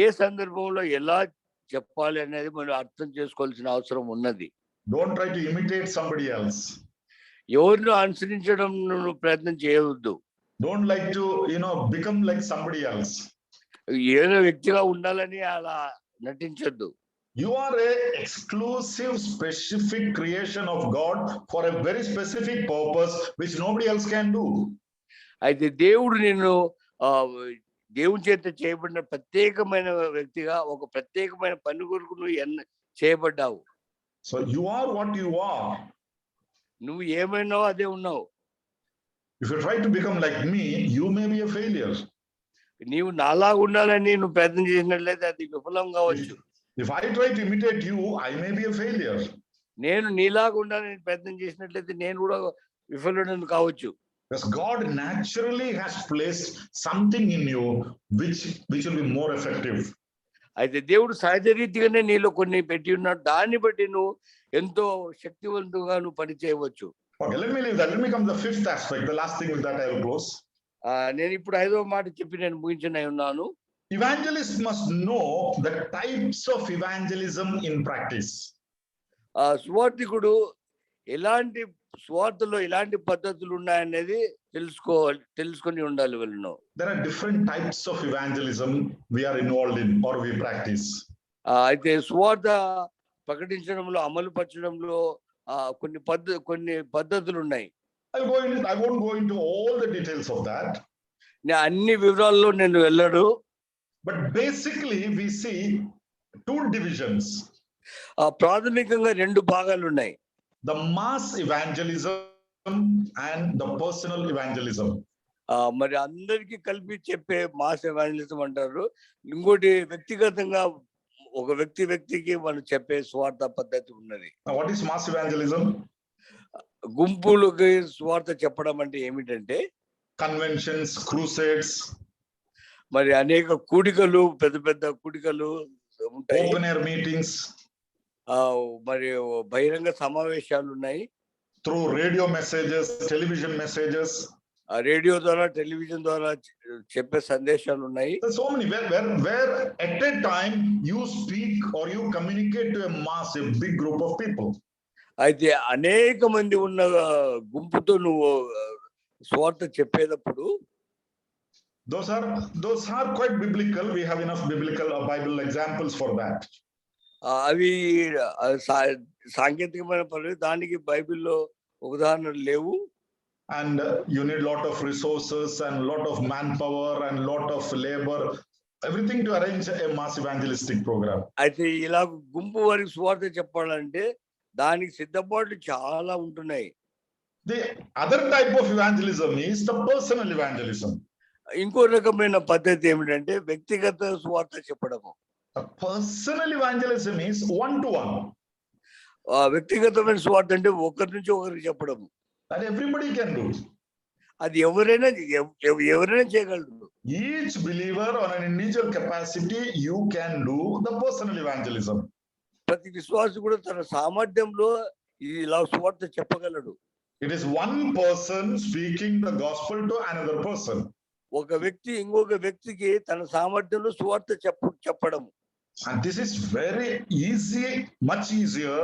ఏ సందర్భంలో ఎలా చెప్పాలి అనేది మనం అర్థం చేసుకోవాల్సిన అవసరం ఉన్నది. Don't try to imitate somebody else. ఎవరిని అనుసరించడం ప్రయత్నం చేయవద్దు. Don't like to become like somebody else. ఏదో వ్యక్తిగా ఉండాలని అలా నటించొద్దు. You are a exclusive, specific creation of God for a very specific purpose, which nobody else can do. అయితే దేవుడు నిన్ను దేవుని చేత చేయబడిన ప్రత్యేకమైన వ్యక్తిగా ఒక ప్రత్యేకమైన పని కొరకు నువ్వు చేయబడ్డావు. So you are what you are. నువ్వు ఏమైనావో అదే ఉన్నావు. If you try to become like me, you may be a failure. నీవు నాలాగా ఉండాలని నువ్వు ప్రయత్నం చేసినట్లయితే అది విఫలం కావచ్చు. If I try to imitate you, I may be a failure. నేను నీలాగా ఉండాలని ప్రయత్నం చేసినట్లయితే నేను కూడా విఫలుడను కావచ్చు. Because God naturally has placed something in you which will be more effective. అయితే దేవుడు సహజ రీతిగానే నీలో కొన్ని పెట్టి ఉన్నాడు. దాన్ని బట్టి నువ్వు ఎంతో శక్తివంతంగా నువ్వు పని చేయవచ్చు. Okay, let me leave that. Let me come to the fifth aspect. The last thing with that I will close. నేను ఇప్పుడు 5వ మాట చెప్పి నేను ముగించనై ఉన్నాను. Evangelists must know the types of evangelism in practice. సువార్థికుడు ఎలాంటి స్వార్థలో ఎలాంటి పద్ధతులు ఉన్నాయనేది తెలుసుకొని ఉండాలి వీళ్ళను. There are different types of evangelism we are involved in or we practice. అయితే స్వార్థ ప్రకటించడంలో అమలు పరచడంలో కొన్ని పద్ధతులు ఉన్నాయి. I won't go into all the details of that. అన్ని వివరాల్లో నేను వెళ్ళను. But basically we see two divisions. ప్రాథమికంగా 2 భాగాలు ఉన్నాయి. The mass evangelism and the personal evangelism. మరి అందరికీ కలిపి చెప్పే మాస్ ఎవాంజలిజం అంటారు. ఇంకోటి వ్యక్తిగతంగా ఒక వ్యక్తికి మనం చెప్పే స్వార్థ పద్ధతి ఉన్నది. What is mass evangelism? గుంపులకి స్వార్థ చెప్పడం అంటే ఏమిటంటే conventions, crusades, మరి అనేక కూడికలు, పెద్ద కూడికలు ఉంటాయి. open air meetings, మరి బహిరంగ సమావేశాలు ఉన్నాయి. through radio messages, television messages, radio ద్వారా, టెలివిజన్ ద్వారా చెప్పే సందేశాలు ఉన్నాయి. There's so many where at a time you speak or you communicate to a mass, a big group of people. అయితే అనేక మంది ఉన్న గుంపుతో నువ్వు స్వార్థ చెప్పేటప్పుడు those are quite biblical. We have enough biblical Bible examples for that. అవి సాంకేతికమైన పనులు, దానికి బైబిల్లో ఉదాహరణలు లేవు. And you need lot of resources and lot of manpower and lot of labor, everything to arrange a mass evangelistic program. అయితే ఇలా గుంపు వారికి స్వార్థ చెప్పాలంటే దానికి సిద్ధపాట్లు చాలా ఉంటున్నాయి. The other type of evangelism is the personal evangelism. ఇంకో రకమైన పద్ధతి ఏమిటంటే వ్యక్తిగత స్వార్థ చెప్పడము. Personal evangelism is one to one. వ్యక్తిగతమైన స్వార్థ అంటే ఒకరి నుంచి ఒకరికి చెప్పడము. That everybody can do. అది ఎవరైనా చేయగలరు. Each believer on an individual capacity, you can do the personal evangelism. ప్రతి విశ్వాసి కూడా తన సామర్థ్యంలో ఇలా స్వార్థ చెప్పగలడు. It is one person speaking the gospel to another person. ఒక వ్యక్తి ఇంకొక వ్యక్తికి తన సామర్థ్యంలో స్వార్థ చెప్పడం. And this is very easy, much easier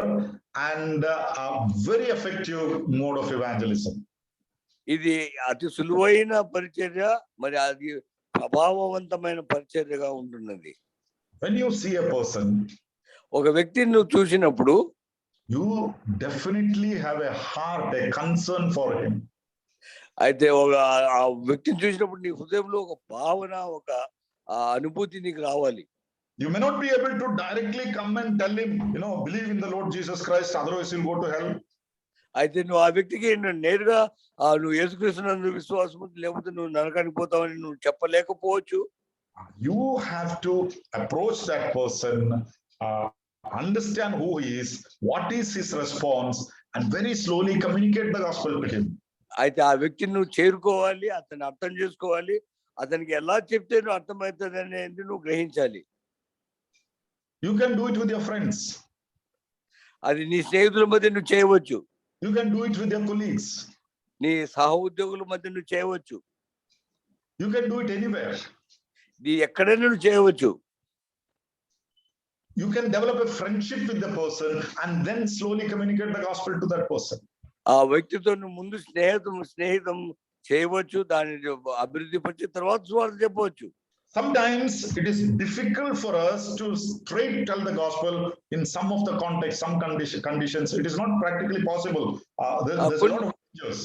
and a very effective mode of evangelism. ఇది అతి సులువైన పరిచర్య, మరి అది ప్రభావవంతమైన పరిచర్యగా ఉంటున్నది. When you see a person, ఒక వ్యక్తిని నువ్వు చూసినప్పుడు you definitely have a heart, a concern for him. అయితే ఆ వ్యక్తిని చూసినప్పుడు నీ హృదయంలో ఒక భావన, ఒక అనుభూతి నీకు రావాలి. You may not be able to directly come and tell him, believe in the Lord Jesus Christ, otherwise you'll go to hell. అయితే నువ్వు ఆ వ్యక్తికి నేరుగా నువ్వు యేసుక్రీస్తునందు విశ్వాసం లేకపోతే నువ్వు నరకానికి పోతావని నువ్వు చెప్పలేకపోవచ్చు. You have to approach that person, understand who he is, what is his response, and very slowly communicate the gospel to him. అయితే ఆ వ్యక్తిని నువ్వు చేరుకోవాలి, అతన్ని అర్థం చేసుకోవాలి, అతనికి ఎలా చెప్తే నువ్వు అర్థమవుతుంది అనేది నువ్వు గ్రహించాలి. You can do it with your friends. అది నీ స్నేహితుల మధ్య నువ్వు చేయవచ్చు. You can do it with your colleagues. నీ సహ ఉద్యోగుల మధ్య నువ్వు చేయవచ్చు. You can do it anywhere. నీ ఎక్కడైనా నువ్వు చేయవచ్చు. You can develop a friendship with the person and then slowly communicate the gospel to that person. ఆ వ్యక్తితో నువ్వు ముందు స్నేహితం చేయవచ్చు, దాన్ని అభివృద్ధి పరిచి తర్వాత స్వార్థ చెప్పవచ్చు. Sometimes it is difficult for us to straight tell the gospel in some of the context, some conditions. It is not practically possible. There's a lot of dangers.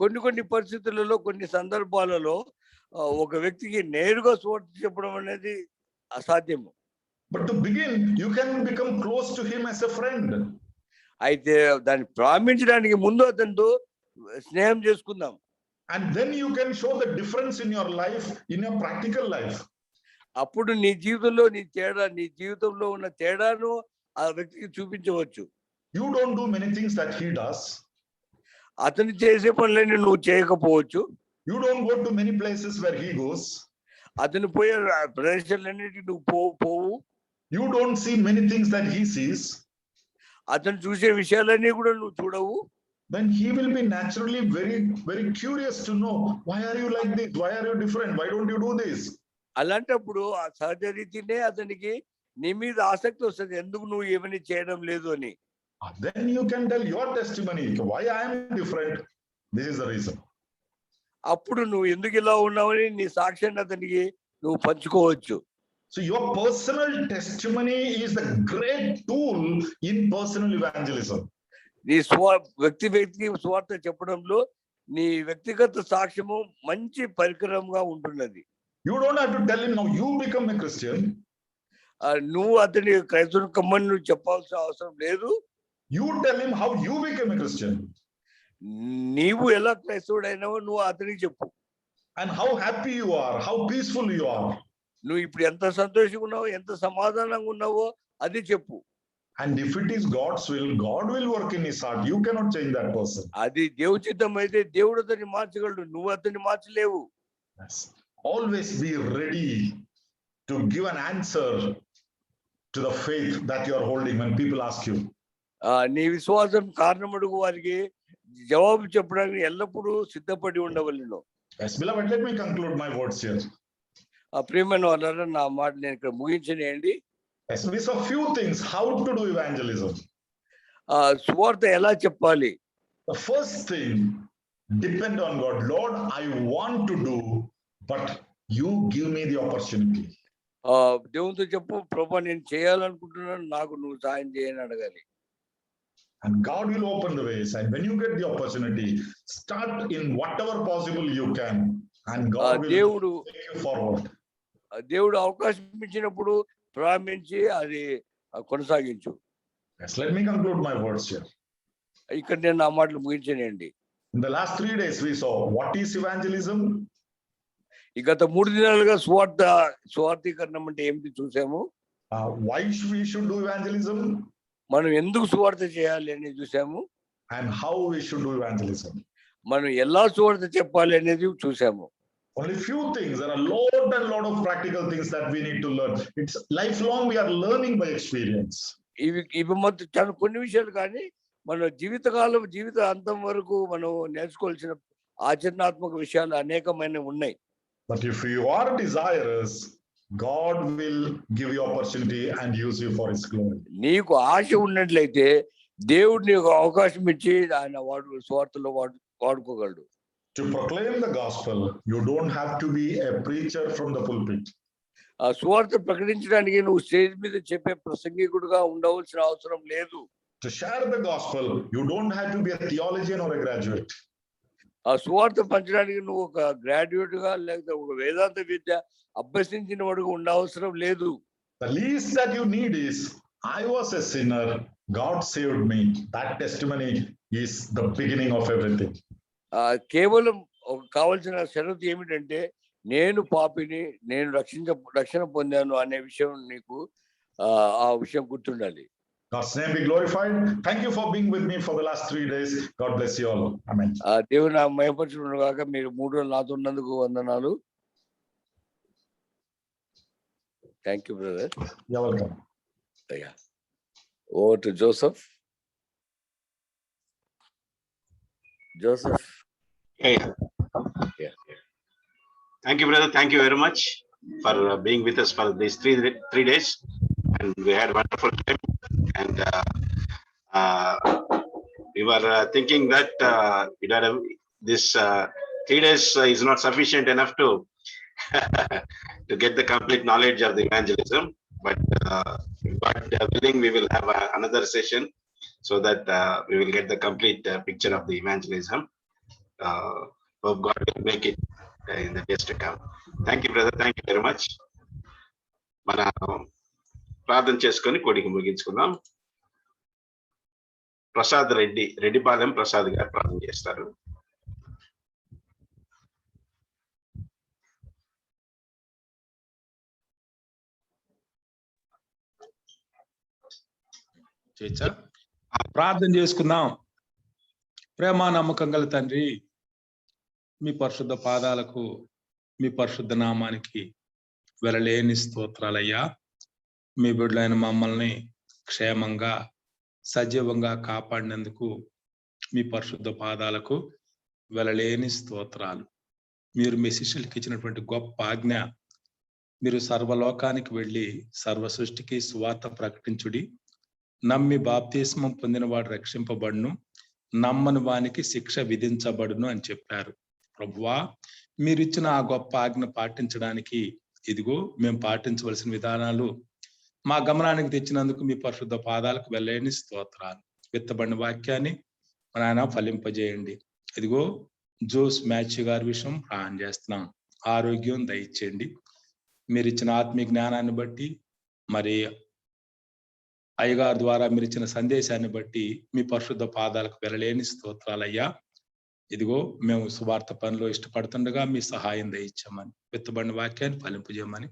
కొన్ని పరిస్థితులలో, కొన్ని సందర్భాలలో ఒక వ్యక్తికి నేరుగా సువార్త చెప్పడం అనేది అసాధ్యము. But to begin, you can become close to him as a friend. అయితే దాన్ని ప్రారంభించడానికి ముందు అతనితో స్నేహం చేసుకుందాం. And then you can show the difference in your life, in your practical life. అప్పుడు నీ జీవితంలో నీ జీవితంలో ఉన్న తేడాను ఆ వ్యక్తికి చూపించవచ్చు. You don't do many things that he does. అతను చేసే పనులన్నీ నువ్వు చేయకపోవచ్చు. You don't go to many places where he goes. అతను పోయే ప్రదేశాలన్నిటికీ నువ్వు పోవు. You don't see many things that he sees. అతను చూసే విషయాలన్నీ కూడా నువ్వు చూడవు. Then he will be naturally very, very curious to know, why are you like this? Why are you different? Why don't you do this? అలాంటప్పుడు ఆ సహజ రీతినే అతనికి నీ మీద ఆసక్తి వస్తుంది, ఎందుకు నువ్వు ఏమని చేయడం లేదు అని. Then you can tell your testimony, why I am different. This is the reason. అప్పుడు నువ్వు ఎందుకు ఇలా ఉన్నావని నీ సాక్ష్యాన్ని అతనికి నువ్వు పంచుకోవచ్చు. So your personal testimony is the great tool in personal evangelism. నీ వ్యక్తికి స్వార్థ చెప్పడంలో నీ వ్యక్తిగత సాక్ష్యము మంచి పరికరంగా ఉంటున్నది. You don't have to tell him, now you become a Christian. నువ్వు అతని క్రైస్తవుని కమ్మని నువ్వు చెప్పాల్సిన అవసరం లేదు. You tell him how you became a Christian. నీవు ఎలా క్రైస్తవుడైనావో నువ్వు అతనికి చెప్పు. And how happy you are, how peaceful you are. నువ్వు ఇప్పుడు ఎంత సంతోషంగా ఉన్నావో, ఎంత సమాధానంగా ఉన్నావో అది చెప్పు. And if it is God's will, God will work in his heart. You cannot change that person. అది దేవుని చిత్తం అయితే దేవుడు అతన్ని మార్చగలడు, నువ్వు అతన్ని మార్చలేవు. Yes. Always be ready to give an answer to the faith that you are holding when people ask you. నీ విశ్వాసం కారణమడుగు వారికి జవాబు చెప్పడానికి ఎల్లప్పుడూ సిద్ధపడి ఉండవలెను. Yes, beloved, let me conclude my words here. ప్రియమైన వాళ్ళారా, నా మాట నేను ఇక్కడ ముగించనేయండి. Yes, we saw few things how to do evangelism. సువార్త ఎలా చెప్పాలి? The first thing, depend on God. Lord, I want to do, but you give me the opportunity. దేవునితో చెప్పు, ప్రభా నేను చేయాలనుకుంటున్నాను, నాకు నువ్వు సాయం చేయని అడగాలి. And God will open the ways. And when you get the opportunity, start in whatever possible you can. And God will take you forward. దేవుడు అవకాశం ఇచ్చినప్పుడు ప్రారంభించి అది కొనసాగించు. Yes, let me conclude my words here. ఇక్కడ నేను నా మాటలు ముగించనండి. In the last 3 days, we saw what is evangelism. గత 3 దినాలుగా స్వార్థీకరణం అంటే ఏమిటి చూసాము. Why we should do evangelism. మనం ఎందుకు సువార్త చేయాలి అని చూసాము. And how we should do evangelism. మనం ఎలా సువార్త చెప్పాలి అనేది చూసాము. Only few things. There are lot of practical things that we need to learn. It's lifelong. We are learning by experience. ఇవి మొత్తం చాలా కొన్ని విషయాలు, కానీ మన జీవిత అంతం వరకు మనం నేర్చుకోవాల్సిన ఆచరణాత్మక విషయాలు అనేకమైన ఉన్నాయి. But if you are desirous, God will give you opportunity and use you for his glory. నీకు ఆశ ఉన్నట్లయితే దేవుడు నీకు అవకాశం ఇచ్చి ఆయన స్వార్థలో వాడుకోగలడు. To proclaim the gospel, you don't have to be a preacher from the pulpit. ఆ స్వార్థ ప్రకటించడానికి నువ్వు స్టేజ్ మీద చెప్పే ప్రసంగికుడుగా ఉండవలసిన అవసరం లేదు. To share the gospel, you don't have to be a theologian or a graduate. ఆ స్వార్థ పంచడానికి నువ్వు ఒక గ్రాడ్యుయేట్ గా లేకపోతే ఒక వేదాంత విద్య అభ్యసించిన వాడుగా ఉండవసరం లేదు. The least that you need is, I was a sinner, God saved me. That testimony is the beginning of everything. కేవలం కావాల్సిన షరతు ఏమిటంటే, నేను పాపిని, నేను రక్షణ పొందాను అనే విషయం నీకు ఆ విషయం గుర్తుండాలి. God's name be glorified. Thank you for being with me for the last 3 days. God bless you all. Amen. దేవుని మహిమపరచును గాక. మీరు 3 రోజులు నాతో ఉన్నందుకు వందనాలు. Thank you brother. You're welcome. Over to Joseph. Joseph. Yeah. Thank you, brother. Thank you very much for being with us for these 3 days, and we had a wonderful time. And we were thinking that this 3 days is not sufficient enough to to get the complete knowledge of the evangelism. But God willing, we will have another session so that we will get the complete picture of the evangelism. Hope God will make it in the days to come. Thank you, brother. Thank you very much. మన ప్రార్థన చేసుకొని కోడికి ముగించుకుందాం. ప్రసాద్ రెడ్డిపాలెం ప్రసాద్ గారు ప్రార్థన చేస్తారు. ప్రార్థన చేసుకుందాం. ప్రేమ నమ్మకం గల తండ్రి, మీ పరిశుద్ధ పాదాలకు, మీ పరిశుద్ధ నామానికి వెలలేని స్తోత్రాలయ్యా. మీ బిడ్డలైన మమ్మల్ని క్షేమంగా సజీవంగా కాపాడినందుకు మీ పరిశుద్ధ పాదాలకు వెలలేని స్తోత్రాలు. మీరు మీ శిష్యులకి ఇచ్చినటువంటి గొప్ప ఆజ్ఞ, మీరు సర్వలోకానికి వెళ్ళి సర్వ సృష్టికి సువార్త ప్రకటించుడి, నమ్మి బాప్తిస్మం పొందినవాడు రక్షింపబడును, నమ్మని వానికి శిక్ష విధించబడును అని చెప్పారు. ప్రభువా, మీరిచ్చిన ఆ గొప్ప ఆజ్ఞ పాటించడానికి ఇదిగో మేము పాటించవలసిన విధానాలు మా గమనానికి తెచ్చినందుకు మీ పరిశుద్ధ పాదాలకు వెళ్ళలేని స్తోత్రాలు. విత్తబడిన వాక్యాన్ని మన ఆయన ఫలింపజేయండి. ఇదిగో జోస్ మ్యాచ్ గారి విషయం ప్రాణం చేస్తున్నాం, ఆరోగ్యం దయచేయండి. మీరు ఇచ్చిన ఆత్మీయ జ్ఞానాన్ని బట్టి, మరి అయ్యగారి ద్వారా మీరు ఇచ్చిన సందేశాన్ని బట్టి మీ పరిశుద్ధ పాదాలకు వెళ్ళలేని స్తోత్రాలయ్యా. ఇదిగో మేము సువార్త పనిలో ఇష్టపడుతుండగా మీ సహాయం దయచేయమని, విత్తబడిన వాక్యాన్ని ఫలింపజేయమని,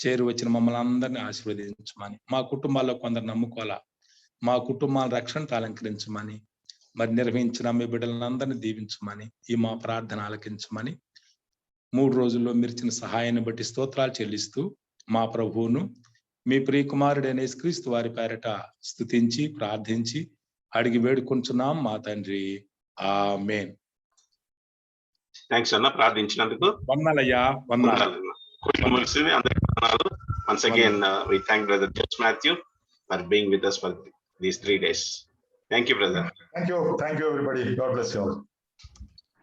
చేరు వచ్చిన మమ్మల్ని అందరినీ ఆశీర్వదించమని, మా కుటుంబాల్లో కొందరు నమ్ముకోవాలా, మా కుటుంబాల రక్షణకు అలంకరించమని, మరి నిర్వహించిన మీ బిడ్డలందరినీ దీవించమని, ఈ మా ప్రార్థన ఆలకించమని, 3 రోజుల్లో మీరు ఇచ్చిన సహాయాన్ని బట్టి స్తోత్రాలు చెల్లిస్తూ మా ప్రభువును మీ ప్రియ కుమారుడైన యేసుక్రీస్తు వారి పేరట స్తుతించి ప్రార్థించి అడిగి వేడుకొంచున్నాం మా తండ్రి, ఆమేన్. థ్యాంక్స్ అన్న, ప్రార్థించినందుకు వందనాలయ్యా. వందనాలు. Once again, we thank Brother Judge Matthew for being with us for these 3 days. Thank you, brother. Thank you, everybody. God bless you all.